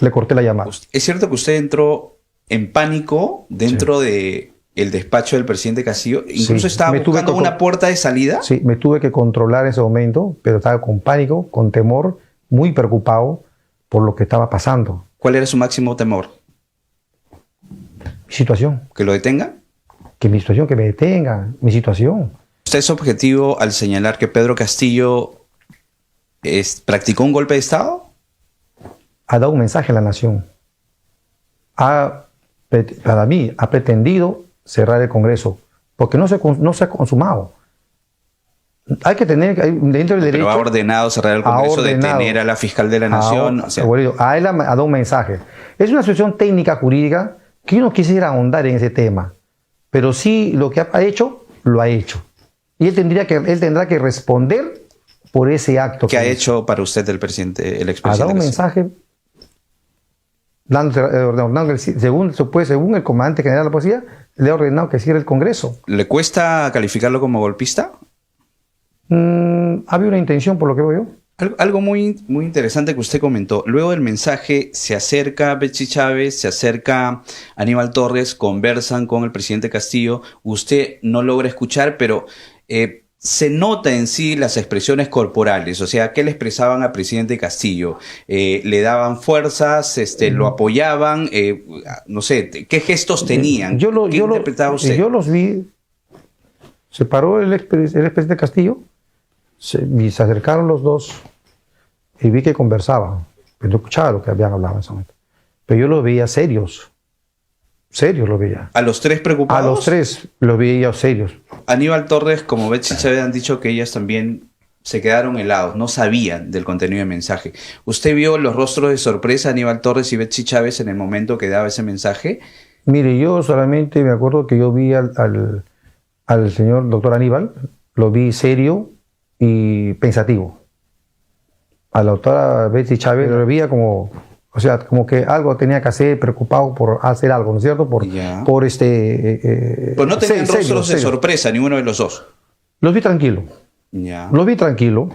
Le corté la llamada. ¿Es cierto que usted entró en pánico dentro de el despacho del presidente Castillo? ¿Incluso estaba buscando una puerta de salida? Sí, me tuve que controlar en ese momento, pero estaba con pánico, con temor, muy preocupado por lo que estaba pasando. ¿Cuál era su máximo temor? Mi situación. ¿Que lo detengan? Que mi situación, que me detengan, mi situación. ¿Usted es objetivo al señalar que Pedro Castillo practicó un golpe de Estado? Ha dado un mensaje a la nación. Para mí, ha pretendido cerrar el Congreso, porque no se ha consumado. Hay que tener dentro del derecho. Pero ha ordenado cerrar el Congreso, detener a la fiscal de la Nación. A él ha dado un mensaje. Es una situación técnica jurídica que yo no quisiera ahondar en ese tema, pero sí lo que ha hecho, lo ha hecho. Y él tendrá que responder por ese acto. ¿Qué ha hecho para usted el expresidente? Ha dado un mensaje, según el comandante general de la policía, le ha ordenado que cierre el Congreso. ¿Le cuesta calificarlo como golpista? Había una intención, por lo que veo yo. Algo muy, muy interesante que usted comentó. Luego del mensaje se acerca Betsy Chávez, se acerca Aníbal Torres, conversan con el presidente Castillo. Usted no logra escuchar, pero se nota en sí las expresiones corporales. O sea, ¿qué le expresaban al presidente Castillo? ¿Le daban fuerzas? Lo apoyaban? No sé, ¿qué gestos tenían? ¿Qué interpretaba usted? Yo los vi. Se paró el expresidente Castillo. Se acercaron los dos y vi que conversaban, pero no escuchaba lo que habían hablado en ese momento. pero yo los veía serios. Serios los veía. ¿A los tres preocupados? A los tres los veía serios. Aníbal Torres, como Betsy Chávez, han dicho que ellas también se quedaron helados, no sabían del contenido del mensaje. ¿Usted vio los rostros de sorpresa de Aníbal Torres y Betsy Chávez en el momento que daba ese mensaje? Mire, yo solamente me acuerdo que yo vi al señor doctor Aníbal, lo vi serio y pensativo. A la doctora Betsy Chávez lo veía como, o sea, como que algo tenía que hacer, preocupado por hacer algo, ¿no es cierto? Pues no tenían rostros de sorpresa, ninguno de los dos. Los vi tranquilo. Ya. Lo vi tranquilo.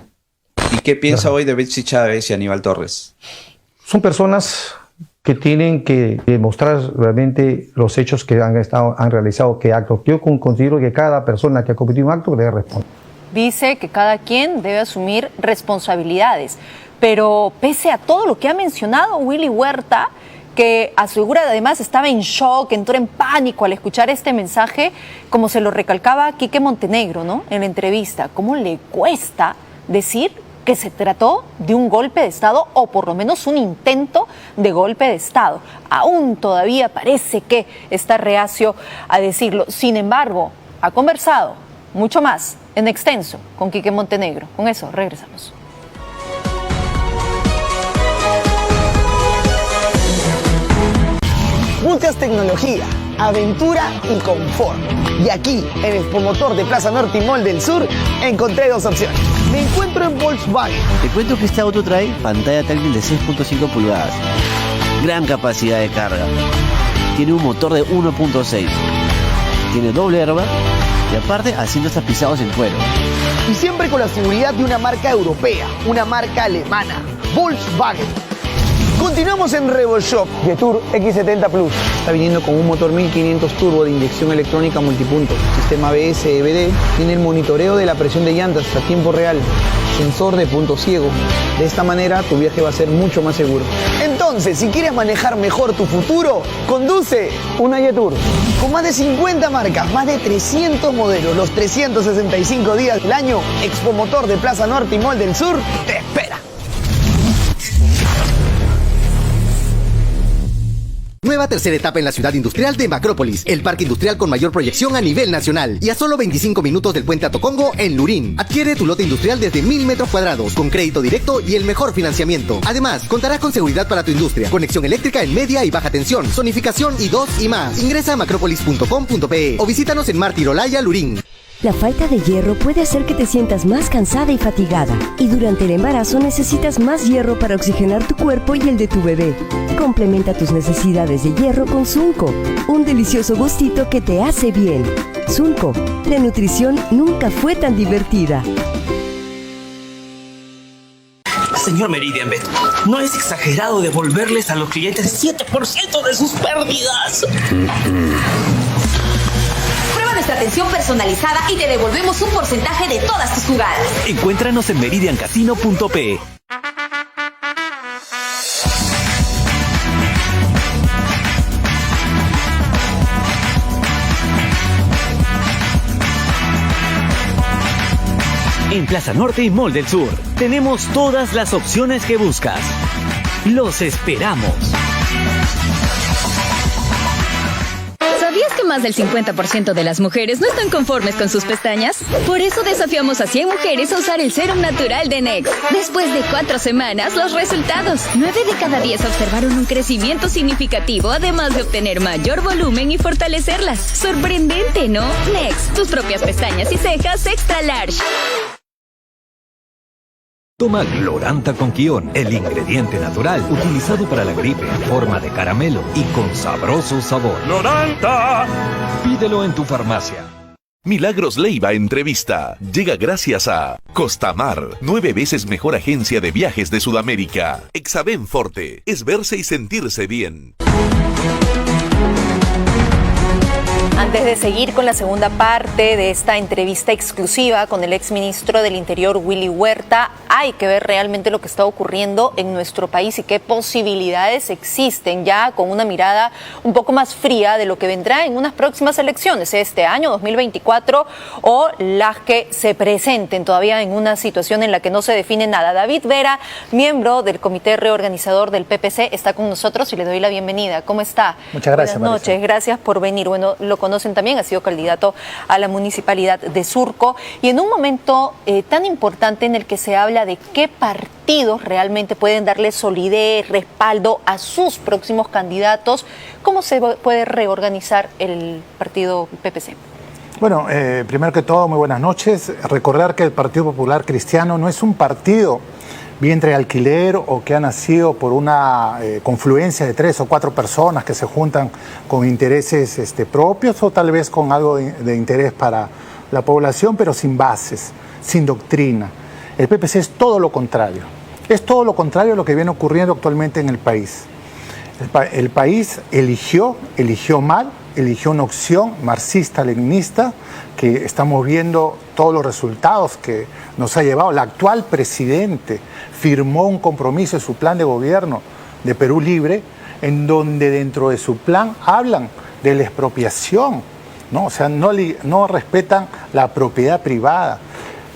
¿Y qué piensa hoy de Betsy Chávez y Aníbal Torres? Son personas que tienen que demostrar realmente los hechos que han realizado, qué actos. Yo considero que cada persona que ha cometido un acto debe responder. Dice que cada quien debe asumir responsabilidades, pero pese a todo lo que ha mencionado Willy Huerta, que asegura además estaba en shock, entró en pánico al escuchar este mensaje, como se lo recalcaba Quique Montenegro, ¿no?, en la entrevista. ¿Cómo le cuesta decir que se trató de un golpe de Estado o por lo menos un intento de golpe de Estado? Aún todavía parece que está reacio a decirlo. Sin embargo, ha conversado mucho más en extenso con Quique Montenegro. Con eso regresamos. Buscas tecnología, aventura y confort. Y aquí, en Expomotor de Plaza Norte y Mall del Sur, encontré dos opciones. Me encuentro en Volkswagen. Te cuento que este auto trae pantalla táctil de 6.5 pulgadas, gran capacidad de carga, tiene un motor de 1.6, tiene doble airbag y aparte asientos tapizados en cuero. Y siempre con la seguridad de una marca europea, una marca alemana, Volkswagen. Continuamos en RevoShop. Jetour X70 Plus. Está viniendo con un motor 1500 turbo de inyección electrónica multipunto. Sistema ABS EBD. Tiene el monitoreo de la presión de llantas a tiempo real. Sensor de punto ciego. De esta manera tu viaje va a ser mucho más seguro. Entonces, si quieres manejar mejor tu futuro, conduce una Jetour. Con más de 50 marcas, más de 300 modelos, los 365 días del año, Expomotor de Plaza Norte y Mall del Sur te espera. Nueva tercera etapa en la ciudad industrial de Macrópolis, el parque industrial con mayor proyección a nivel nacional y a solo 25 minutos del puente a Tocongo en Lurín. Adquiere tu lote industrial desde 1000 metros cuadrados con crédito directo y el mejor financiamiento. Además, contarás con seguridad para tu industria, conexión eléctrica en media y baja tensión, zonificación y 2 y más. Ingresa a macropolis.com.pe o visítanos en Mártir Olaya, Lurín. La falta de hierro puede hacer que te sientas más cansada y fatigada. Y durante el embarazo necesitas más hierro para oxigenar tu cuerpo y el de tu bebé. Complementa tus necesidades de hierro con Sunco, un delicioso gustito que te hace bien. Sunco, la nutrición nunca fue tan divertida. Señor Meridianbet, ¿no es exagerado devolverles a los clientes 7% de sus pérdidas? Nuestra atención personalizada y te devolvemos un porcentaje de todas tus jugadas. Encuéntranos en meridiancasino.pe. En Plaza Norte y Mall del Sur tenemos todas las opciones que buscas. Los esperamos. ¿Sabías que más del 50% de las mujeres no están conformes con sus pestañas? Por eso desafiamos a 100 mujeres a usar el serum natural de Next. Después de 4 semanas, los resultados. 9 de cada 10 observaron un crecimiento significativo, además de obtener mayor volumen y fortalecerlas. Sorprendente, ¿no? Next, tus propias pestañas y cejas extra large. Toma Gloranta con Quión, el ingrediente natural utilizado para la gripe en forma de caramelo y con sabroso sabor. ¡Gloranta! Pídelo en tu farmacia. Milagros Leiva Entrevista llega gracias a Costamar, 9 veces mejor agencia de viajes de Sudamérica. Exaben Forte, es verse y sentirse bien. Antes de seguir con la segunda parte de esta entrevista exclusiva con el exministro del Interior, Willy Huerta, hay que ver realmente lo que está ocurriendo en nuestro país y qué posibilidades existen, ya con una mirada un poco más fría de lo que vendrá en unas próximas elecciones, este año 2024, o las que se presenten todavía en una situación en la que no se define nada. David Vera, miembro del comité reorganizador del PPC, está con nosotros y le doy la bienvenida. ¿Cómo está? Muchas gracias. Buenas noches, gracias por venir. Bueno, lo conocen también, ha sido candidato a la municipalidad de Surco, y en un momento tan importante en el que se habla de qué partidos realmente pueden darle solidez, respaldo a sus próximos candidatos, ¿cómo se puede reorganizar el partido PPC? Bueno, primero que todo, muy buenas noches. Recordar que el Partido Popular Cristiano no es un partido vientre de alquiler o que ha nacido por una confluencia de 3 o 4 personas que se juntan con intereses propios o tal vez con algo de interés para la población, pero sin bases, sin doctrina. El PPC es todo lo contrario. Es todo lo contrario a lo que viene ocurriendo actualmente en el país. El país eligió mal, eligió una opción marxista-leninista, que estamos viendo todos los resultados que nos ha llevado. La actual presidente firmó un compromiso en su plan de gobierno de Perú Libre, en donde dentro de su plan hablan de la expropiación, ¿no? O sea, no respetan la propiedad privada,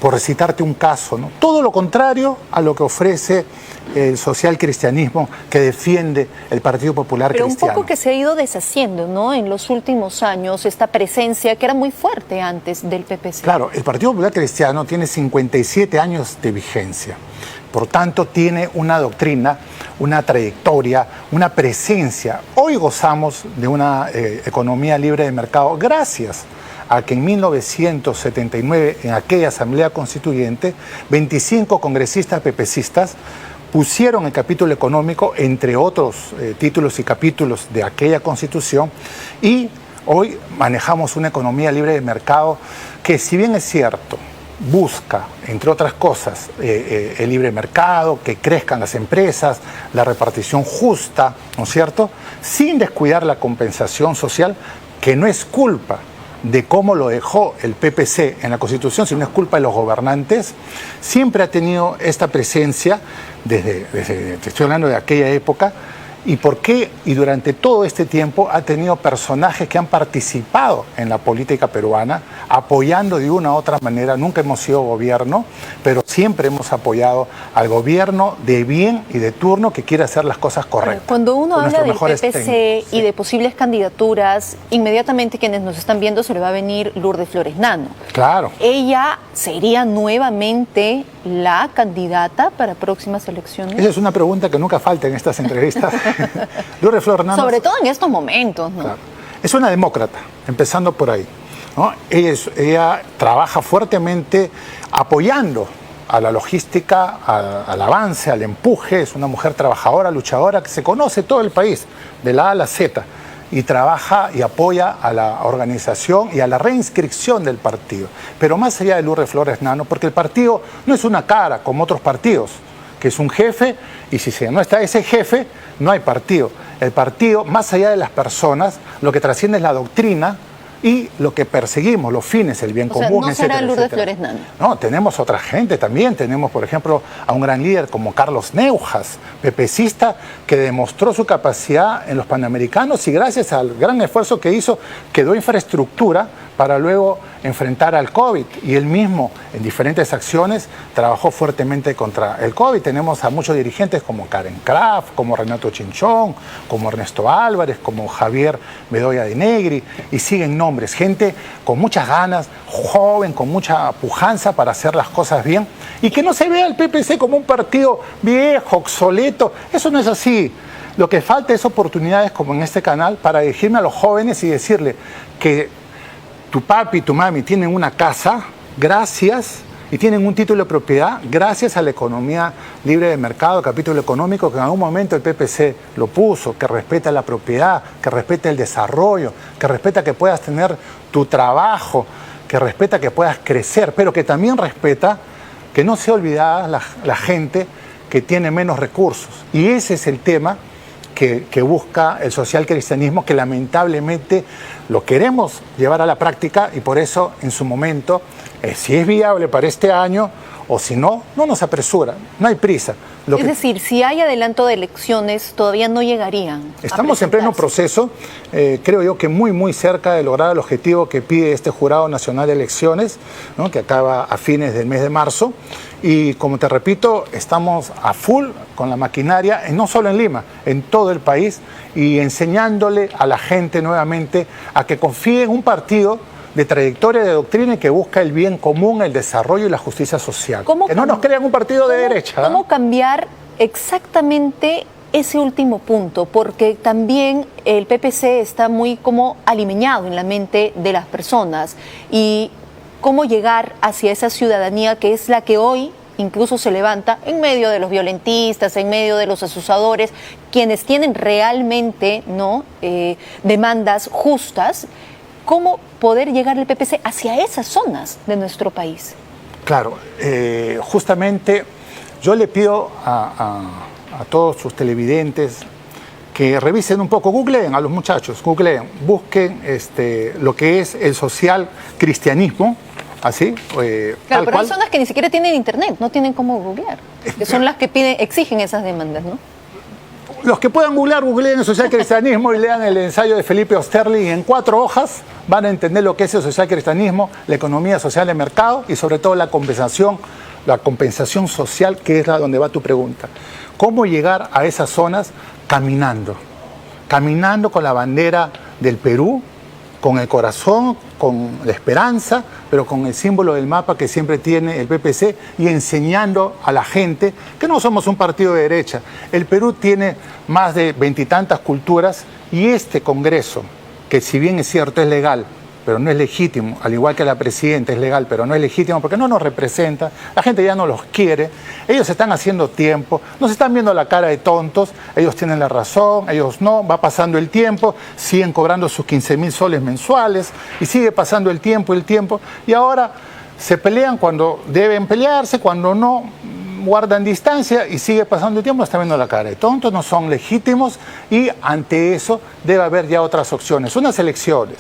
por recitarte un caso, ¿no? Todo lo contrario a lo que ofrece el social cristianismo que defiende el Partido Popular Cristiano. Pero un poco que se ha ido deshaciendo, ¿no? En los últimos años, esta presencia que era muy fuerte antes del PPC. Claro, el Partido Popular Cristiano tiene 57 años de vigencia. Por tanto, tiene una doctrina, una trayectoria, una presencia. Hoy gozamos de una economía libre de mercado gracias a que en 1979, en aquella Asamblea Constituyente, 25 congresistas pepecistas pusieron el capítulo económico, entre otros títulos y capítulos de aquella Constitución, y hoy manejamos una economía libre de mercado que, si bien es cierto, busca, entre otras cosas, el libre mercado, que crezcan las empresas, la repartición justa, ¿no es cierto?, sin descuidar la compensación social, que no es culpa de cómo lo dejó el PPC en la Constitución, sino es culpa de los gobernantes. Siempre ha tenido esta presencia, te estoy hablando de aquella época, y por qué, y durante todo este tiempo ha tenido personajes que han participado en la política peruana, apoyando de una u otra manera. Nunca hemos sido gobierno, pero siempre hemos apoyado al gobierno de bien y de turno que quiere hacer las cosas correctas. Cuando uno habla del PPC y de posibles candidaturas, inmediatamente quienes nos están viendo se le va a venir Lourdes Flores Nano. Claro. ¿Ella sería nuevamente la candidata para próximas elecciones? Esa es una pregunta que nunca falta en estas entrevistas. Lourdes Flores Nano, sobre todo en estos momentos, ¿no? Claro. Es una demócrata, empezando por ahí, ¿no? Ella trabaja fuertemente apoyando a la logística, al avance, al empuje. Es una mujer trabajadora, luchadora, que se conoce todo el país, de la A a la Z, y trabaja y apoya a la organización y a la reinscripción del partido. Pero más allá de Lourdes Flores Nano, porque el partido no es una cara como otros partidos, que es un jefe, y si no está ese jefe, no hay partido. El partido, más allá de las personas, lo que trasciende es la doctrina y lo que perseguimos, los fines, el bien común, no etcétera, será Lourdes etcétera. Flores Nano. No, tenemos otra gente también. Tenemos, por ejemplo, a un gran líder como Carlos Neujas, pepecista, que demostró su capacidad en los Panamericanos y gracias al gran esfuerzo que hizo, quedó infraestructura para luego enfrentar al COVID. Y él mismo, en diferentes acciones, trabajó fuertemente contra el COVID. Tenemos a muchos dirigentes como Karen Kraft, como Renato Chinchón, como Ernesto Álvarez, como Javier Bedoya de Negri, y siguen nombres. Gente con muchas ganas, joven, con mucha pujanza para hacer las cosas bien, y que no se vea al PPC como un partido viejo, obsoleto. Eso no es así. Lo que falta es oportunidades como en este canal para dirigirme a los jóvenes y decirle que tu papi y tu mami tienen una casa, gracias, y tienen un título de propiedad, gracias a la economía libre de mercado, capítulo económico, que en algún momento el PPC lo puso, que respeta la propiedad, que respeta el desarrollo, que respeta que puedas tener tu trabajo, que respeta que puedas crecer, pero que también respeta que no sea olvidada la gente que tiene menos recursos. Y ese es el tema que busca el socialcristianismo, que lamentablemente lo queremos llevar a la práctica y por eso en su momento, si es viable para este año o si no, no nos apresura, no hay prisa. Es decir, si hay adelanto de elecciones, todavía no llegarían. Estamos en pleno proceso, creo yo que muy cerca de lograr el objetivo que pide este Jurado Nacional de Elecciones, ¿no?, que acaba a fines del mes de marzo. Y como te repito, estamos a full con la maquinaria, no solo en Lima, en todo el país, y enseñándole a la gente nuevamente a que confíe en un partido de trayectoria, de doctrina y que busca el bien común, el desarrollo y la justicia social. Que no nos crean un partido de derecha. ¿Cómo cambiar exactamente ese último punto? Porque también el PPC está muy como alimeñado en la mente de las personas. Y cómo llegar hacia esa ciudadanía que es la que hoy incluso se levanta en medio de los violentistas, en medio de los asusadores, quienes tienen realmente, ¿no?, demandas justas. ¿Cómo poder llegar el PPC hacia esas zonas de nuestro país? Claro, justamente yo le pido a todos sus televidentes que revisen un poco, googleen a los muchachos, googleen, busquen lo que es el social cristianismo, así. Claro, pero hay zonas que ni siquiera tienen internet, no tienen cómo googlear, que son las que exigen esas demandas, ¿no? Los que puedan googleen el socialcristianismo y lean el ensayo de Felipe Osterling en 4 hojas, van a entender lo que es el socialcristianismo, la economía social de mercado y sobre todo la compensación social, que es la donde va tu pregunta. ¿Cómo llegar a esas zonas? Caminando con la bandera del Perú, con el corazón, con la esperanza, pero con el símbolo del mapa que siempre tiene el PPC y enseñando a la gente que no somos un partido de derecha. El Perú tiene más de 20 y tantas culturas y este Congreso, que si bien es cierto es legal, pero no es legítimo, al igual que la presidenta es legal, pero no es legítimo porque no nos representa, la gente ya no los quiere, ellos están haciendo tiempo, nos están viendo la cara de tontos, ellos tienen la razón, ellos no, va pasando el tiempo, siguen cobrando sus 15.000 soles mensuales y sigue pasando el tiempo y ahora se pelean cuando deben pelearse, cuando no guardan distancia y sigue pasando el tiempo, nos están viendo la cara de tontos, no son legítimos y ante eso debe haber ya otras opciones, unas elecciones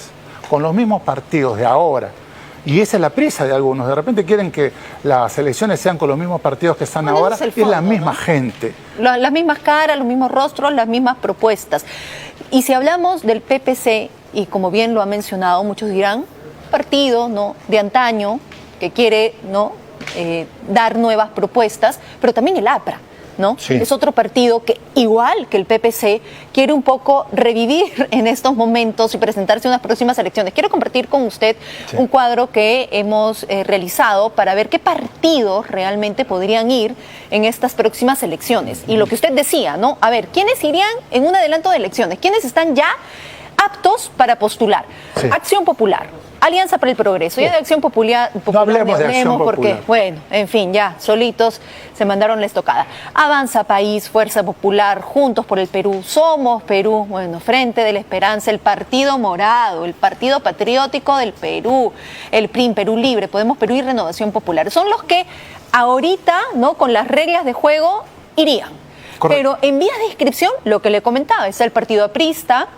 con los mismos partidos de ahora, y esa es la prisa de algunos, de repente quieren que las elecciones sean con los mismos partidos que están ahora, y es la misma, ¿no?, gente. Las mismas caras, los mismos rostros, las mismas propuestas. Y si hablamos del PPC, y como bien lo ha mencionado, muchos dirán, partido, ¿no?, de antaño, que quiere, ¿no?, dar nuevas propuestas, pero también el APRA, ¿no? Sí. Es otro partido que, igual que el PPC, quiere un poco revivir en estos momentos y presentarse en unas próximas elecciones. Quiero compartir con usted un cuadro que hemos realizado para ver qué partidos realmente podrían ir en estas próximas elecciones. Y lo que usted decía, ¿no? A ver, ¿quiénes irían en un adelanto de elecciones? ¿Quiénes están ya aptos para postular? Sí. Acción Popular, Alianza para el Progreso. Ya de Acción Popular no hablemos de Acción Popular. Porque, bueno, en fin, ya solitos se mandaron la estocada. Avanza País, Fuerza Popular, Juntos por el Perú, Somos Perú, bueno, Frente de la Esperanza, el Partido Morado, el Partido Patriótico del Perú, el PRIM, Perú Libre, Podemos Perú y Renovación Popular. Son los que ahorita, ¿no?, con las reglas de juego irían. Correcto. Pero en vías de inscripción, lo que le comentaba, es el Partido Aprista,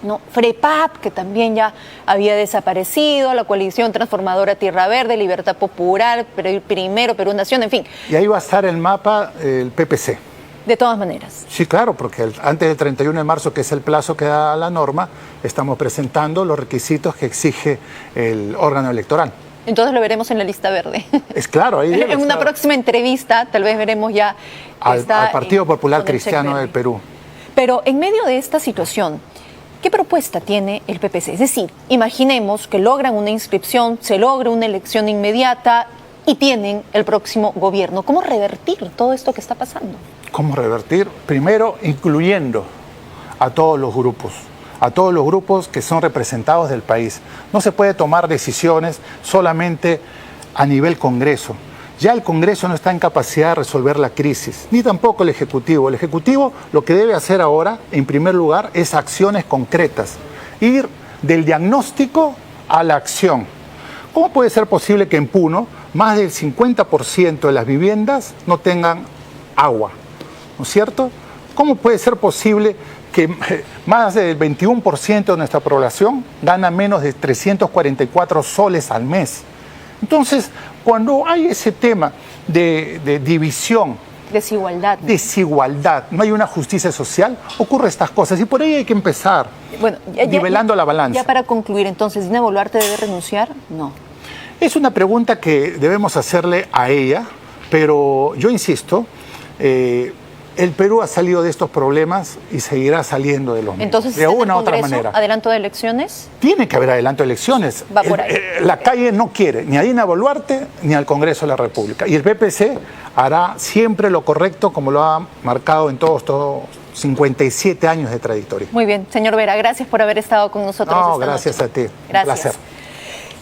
¿no?, FREPAP, que también ya había desaparecido, la Coalición Transformadora Tierra Verde, Libertad Popular, Primero, Perú Nación, en fin. Y ahí va a estar el mapa, el PPC. De todas maneras. Sí, claro, porque antes del 31 de marzo, que es el plazo que da la norma, estamos presentando los requisitos que exige el órgano electoral. Entonces lo veremos en la lista verde. Es claro, ahí en una próxima entrevista tal vez veremos ya al Partido Popular Cristiano del Perú. Pero en medio de esta situación, ¿qué propuesta tiene el PPC? Es decir, imaginemos que logran una inscripción, se logra una elección inmediata y tienen el próximo gobierno. ¿Cómo revertir todo esto que está pasando? ¿Cómo revertir? Primero, incluyendo a todos los grupos que son representados del país. No se puede tomar decisiones solamente a nivel Congreso. Ya el Congreso no está en capacidad de resolver la crisis, ni tampoco el Ejecutivo. El Ejecutivo lo que debe hacer ahora, en primer lugar, es acciones concretas. Ir del diagnóstico a la acción. ¿Cómo puede ser posible que en Puno más del 50% de las viviendas no tengan agua? ¿No es cierto? ¿Cómo puede ser posible que más del 21% de nuestra población gana menos de 344 soles al mes? Entonces, cuando hay ese tema de división, desigualdad, no hay una justicia social, ocurren estas cosas y por ahí hay que empezar, bueno, nivelando la balanza. Ya para concluir, entonces, ¿Dina Boluarte debe renunciar? No. Es una pregunta que debemos hacerle a ella, pero yo insisto, el Perú ha salido de estos problemas y seguirá saliendo de los mismos. Entonces, de una u otra manera. ¿Adelanto de elecciones? Tiene que haber adelanto de elecciones. Va por ahí. La calle no quiere ni a Dina Boluarte ni al Congreso de la República. Y el PPC hará siempre lo correcto como lo ha marcado en todos 57 años de trayectoria. Muy bien, señor Vera, gracias por haber estado con nosotros esta gracias noche. A ti. Gracias. Un placer.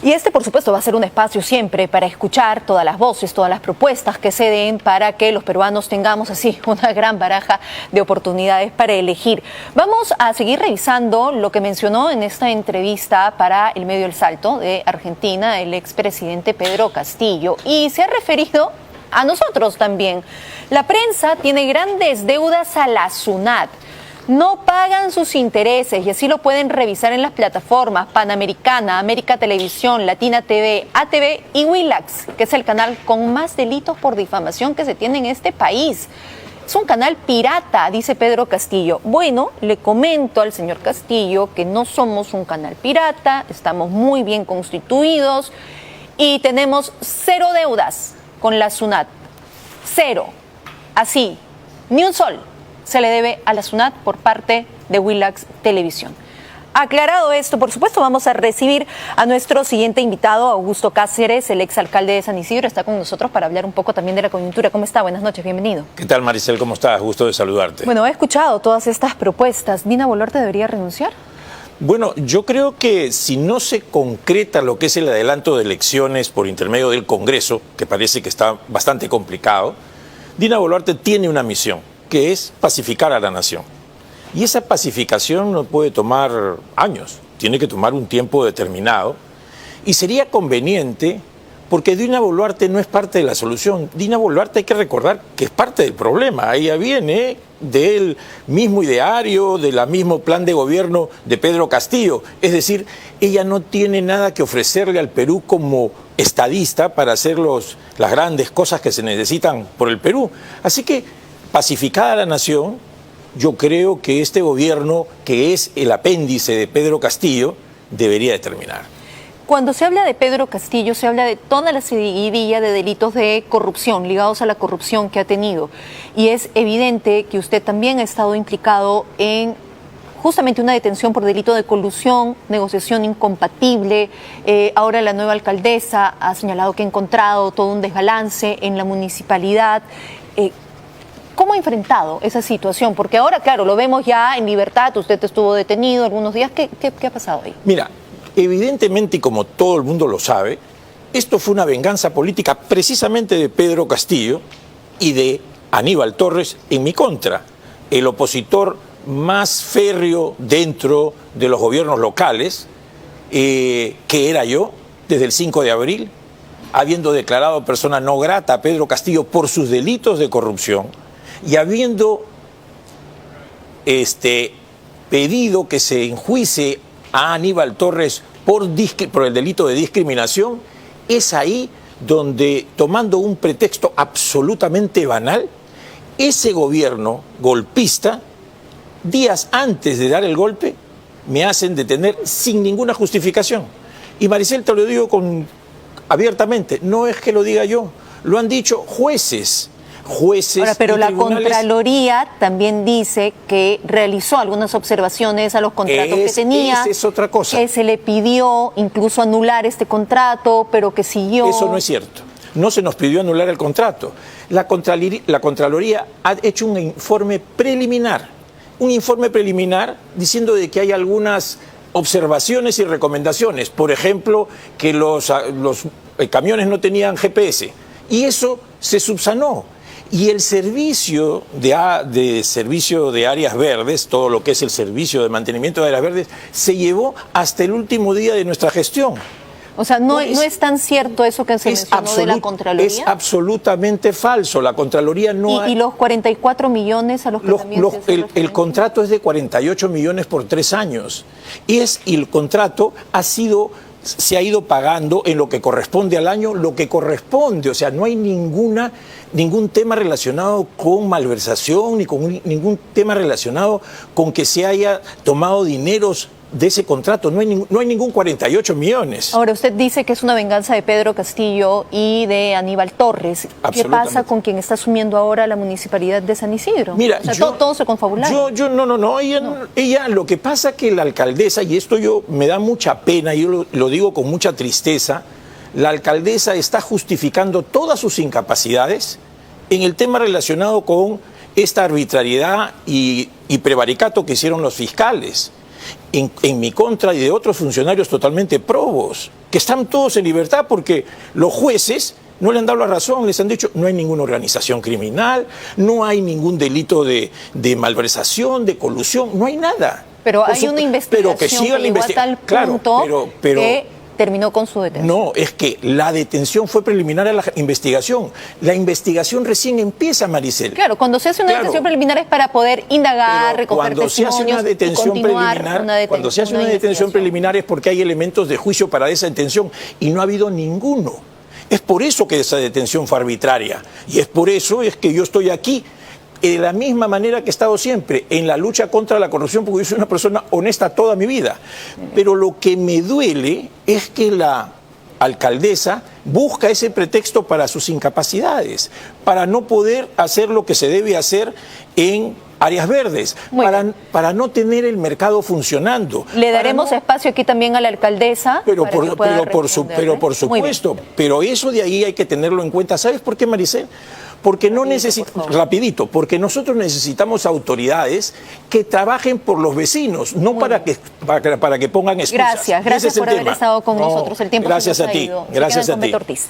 Y por supuesto, va a ser un espacio siempre para escuchar todas las voces, todas las propuestas que se den para que los peruanos tengamos así una gran baraja de oportunidades para elegir. Vamos a seguir revisando lo que mencionó en esta entrevista para el medio El Salto de Argentina el expresidente Pedro Castillo y se ha referido a nosotros también. La prensa tiene grandes deudas a la SUNAT. No pagan sus intereses y así lo pueden revisar en las plataformas Panamericana, América Televisión, Latina TV, ATV y Willax, que es el canal con más delitos por difamación que se tiene en este país. Es un canal pirata, dice Pedro Castillo. Bueno, le comento al señor Castillo que no somos un canal pirata, estamos muy bien constituidos y tenemos 0 deudas con la SUNAT. 0. Así, ni un sol se le debe a la SUNAT por parte de Willax Televisión. Aclarado esto, por supuesto, vamos a recibir a nuestro siguiente invitado, Augusto Cáceres, el exalcalde de San Isidro. Está con nosotros para hablar un poco también de la coyuntura. ¿Cómo está? Buenas noches, bienvenido. ¿Qué tal, Maricel? ¿Cómo estás? Gusto de saludarte. Bueno, he escuchado todas estas propuestas. ¿Dina Boluarte debería renunciar? Bueno, yo creo que si no se concreta lo que es el adelanto de elecciones por intermedio del Congreso, que parece que está bastante complicado, Dina Boluarte tiene una misión, que es pacificar a la nación. Y esa pacificación no puede tomar años, tiene que tomar un tiempo determinado. Y sería conveniente, porque Dina Boluarte no es parte de la solución. Dina Boluarte hay que recordar que es parte del problema. Ella viene del mismo ideario, del mismo plan de gobierno de Pedro Castillo. Es decir, ella no tiene nada que ofrecerle al Perú como estadista para hacer las grandes cosas que se necesitan por el Perú. Así que, pacificada la nación, yo creo que este gobierno, que es el apéndice de Pedro Castillo, debería de terminar. Cuando se habla de Pedro Castillo, se habla de toda la seguidilla de delitos de corrupción, ligados a la corrupción que ha tenido. Y es evidente que usted también ha estado implicado en justamente una detención por delito de colusión, negociación incompatible. Ahora la nueva alcaldesa ha señalado que ha encontrado todo un desbalance en la municipalidad. ¿Cómo ha enfrentado esa situación? Porque ahora, claro, lo vemos ya en libertad, usted estuvo detenido algunos días. ¿Qué ha pasado ahí? Mira, evidentemente, y como todo el mundo lo sabe, esto fue una venganza política precisamente de Pedro Castillo y de Aníbal Torres en mi contra, el opositor más férreo dentro de los gobiernos locales, que era yo, desde el 5 de abril, habiendo declarado persona no grata a Pedro Castillo por sus delitos de corrupción, y habiendo pedido que se enjuicie a Aníbal Torres por el delito de discriminación, es ahí donde, tomando un pretexto absolutamente banal, ese gobierno golpista, días antes de dar el golpe, me hacen detener sin ninguna justificación. Y Maricel, te lo digo abiertamente, no es que lo diga yo, lo han dicho jueces. Ahora, pero la Contraloría también dice que realizó algunas observaciones a los contratos que tenía. Esa es otra cosa. Que se le pidió incluso anular este contrato, pero que siguió. Eso no es cierto. No se nos pidió anular el contrato. La Contraloría ha hecho un informe preliminar diciendo de que hay algunas observaciones y recomendaciones. Por ejemplo, que los camiones no tenían GPS. Y eso se subsanó. Y el servicio de áreas verdes, todo lo que es el servicio de mantenimiento de áreas verdes, se llevó hasta el último día de nuestra gestión. O sea, no es tan cierto eso que se mencionó de la Contraloría. Es absolutamente falso. La Contraloría no... ¿Y los 44 millones a los que también el contrato es de 48 millones por 3 años. Y el contrato se ha ido pagando en lo que corresponde al año, lo que corresponde. O sea, no hay ningún tema relacionado con malversación, ni con ningún tema relacionado con que se haya tomado dineros de ese contrato. No hay ningún 48 millones. Ahora, usted dice que es una venganza de Pedro Castillo y de Aníbal Torres. ¿Qué pasa con quien está asumiendo ahora la municipalidad de San Isidro? Mira, o sea, todo se confabularon. No. Ella, lo que pasa que la alcaldesa, y esto me da mucha pena, yo lo digo con mucha tristeza, la alcaldesa está justificando todas sus incapacidades en el tema relacionado con esta arbitrariedad y prevaricato que hicieron los fiscales. En mi contra y de otros funcionarios totalmente probos, que están todos en libertad porque los jueces no le han dado la razón, les han dicho no hay ninguna organización criminal, no hay ningún delito de malversación, de colusión, no hay nada. Pero hay una investigación que llegó a tal punto que terminó con su detención. No, es que la detención fue preliminar a la investigación. La investigación recién empieza, Maricel. Claro, cuando se hace una detención preliminar es para poder indagar, recoger testimonios Cuando se hace una detención preliminar es porque hay elementos de juicio para esa detención y no ha habido ninguno. Es por eso que esa detención fue arbitraria y es por eso es que yo estoy aquí de la misma manera que he estado siempre, en la lucha contra la corrupción, porque yo soy una persona honesta toda mi vida. Pero lo que me duele es que la alcaldesa busca ese pretexto para sus incapacidades, para no poder hacer lo que se debe hacer en áreas verdes, para no tener el mercado funcionando. Le daremos espacio aquí también a la alcaldesa. Pero por supuesto, pero eso de ahí hay que tenerlo en cuenta. ¿Sabes por qué, Maricel? Porque porque nosotros necesitamos autoridades que trabajen por los vecinos, no para que pongan excusas. Gracias por haber estado con nosotros. El tiempo gracias se nos a ti, ha ido. Gracias a ti. Beto Ortiz.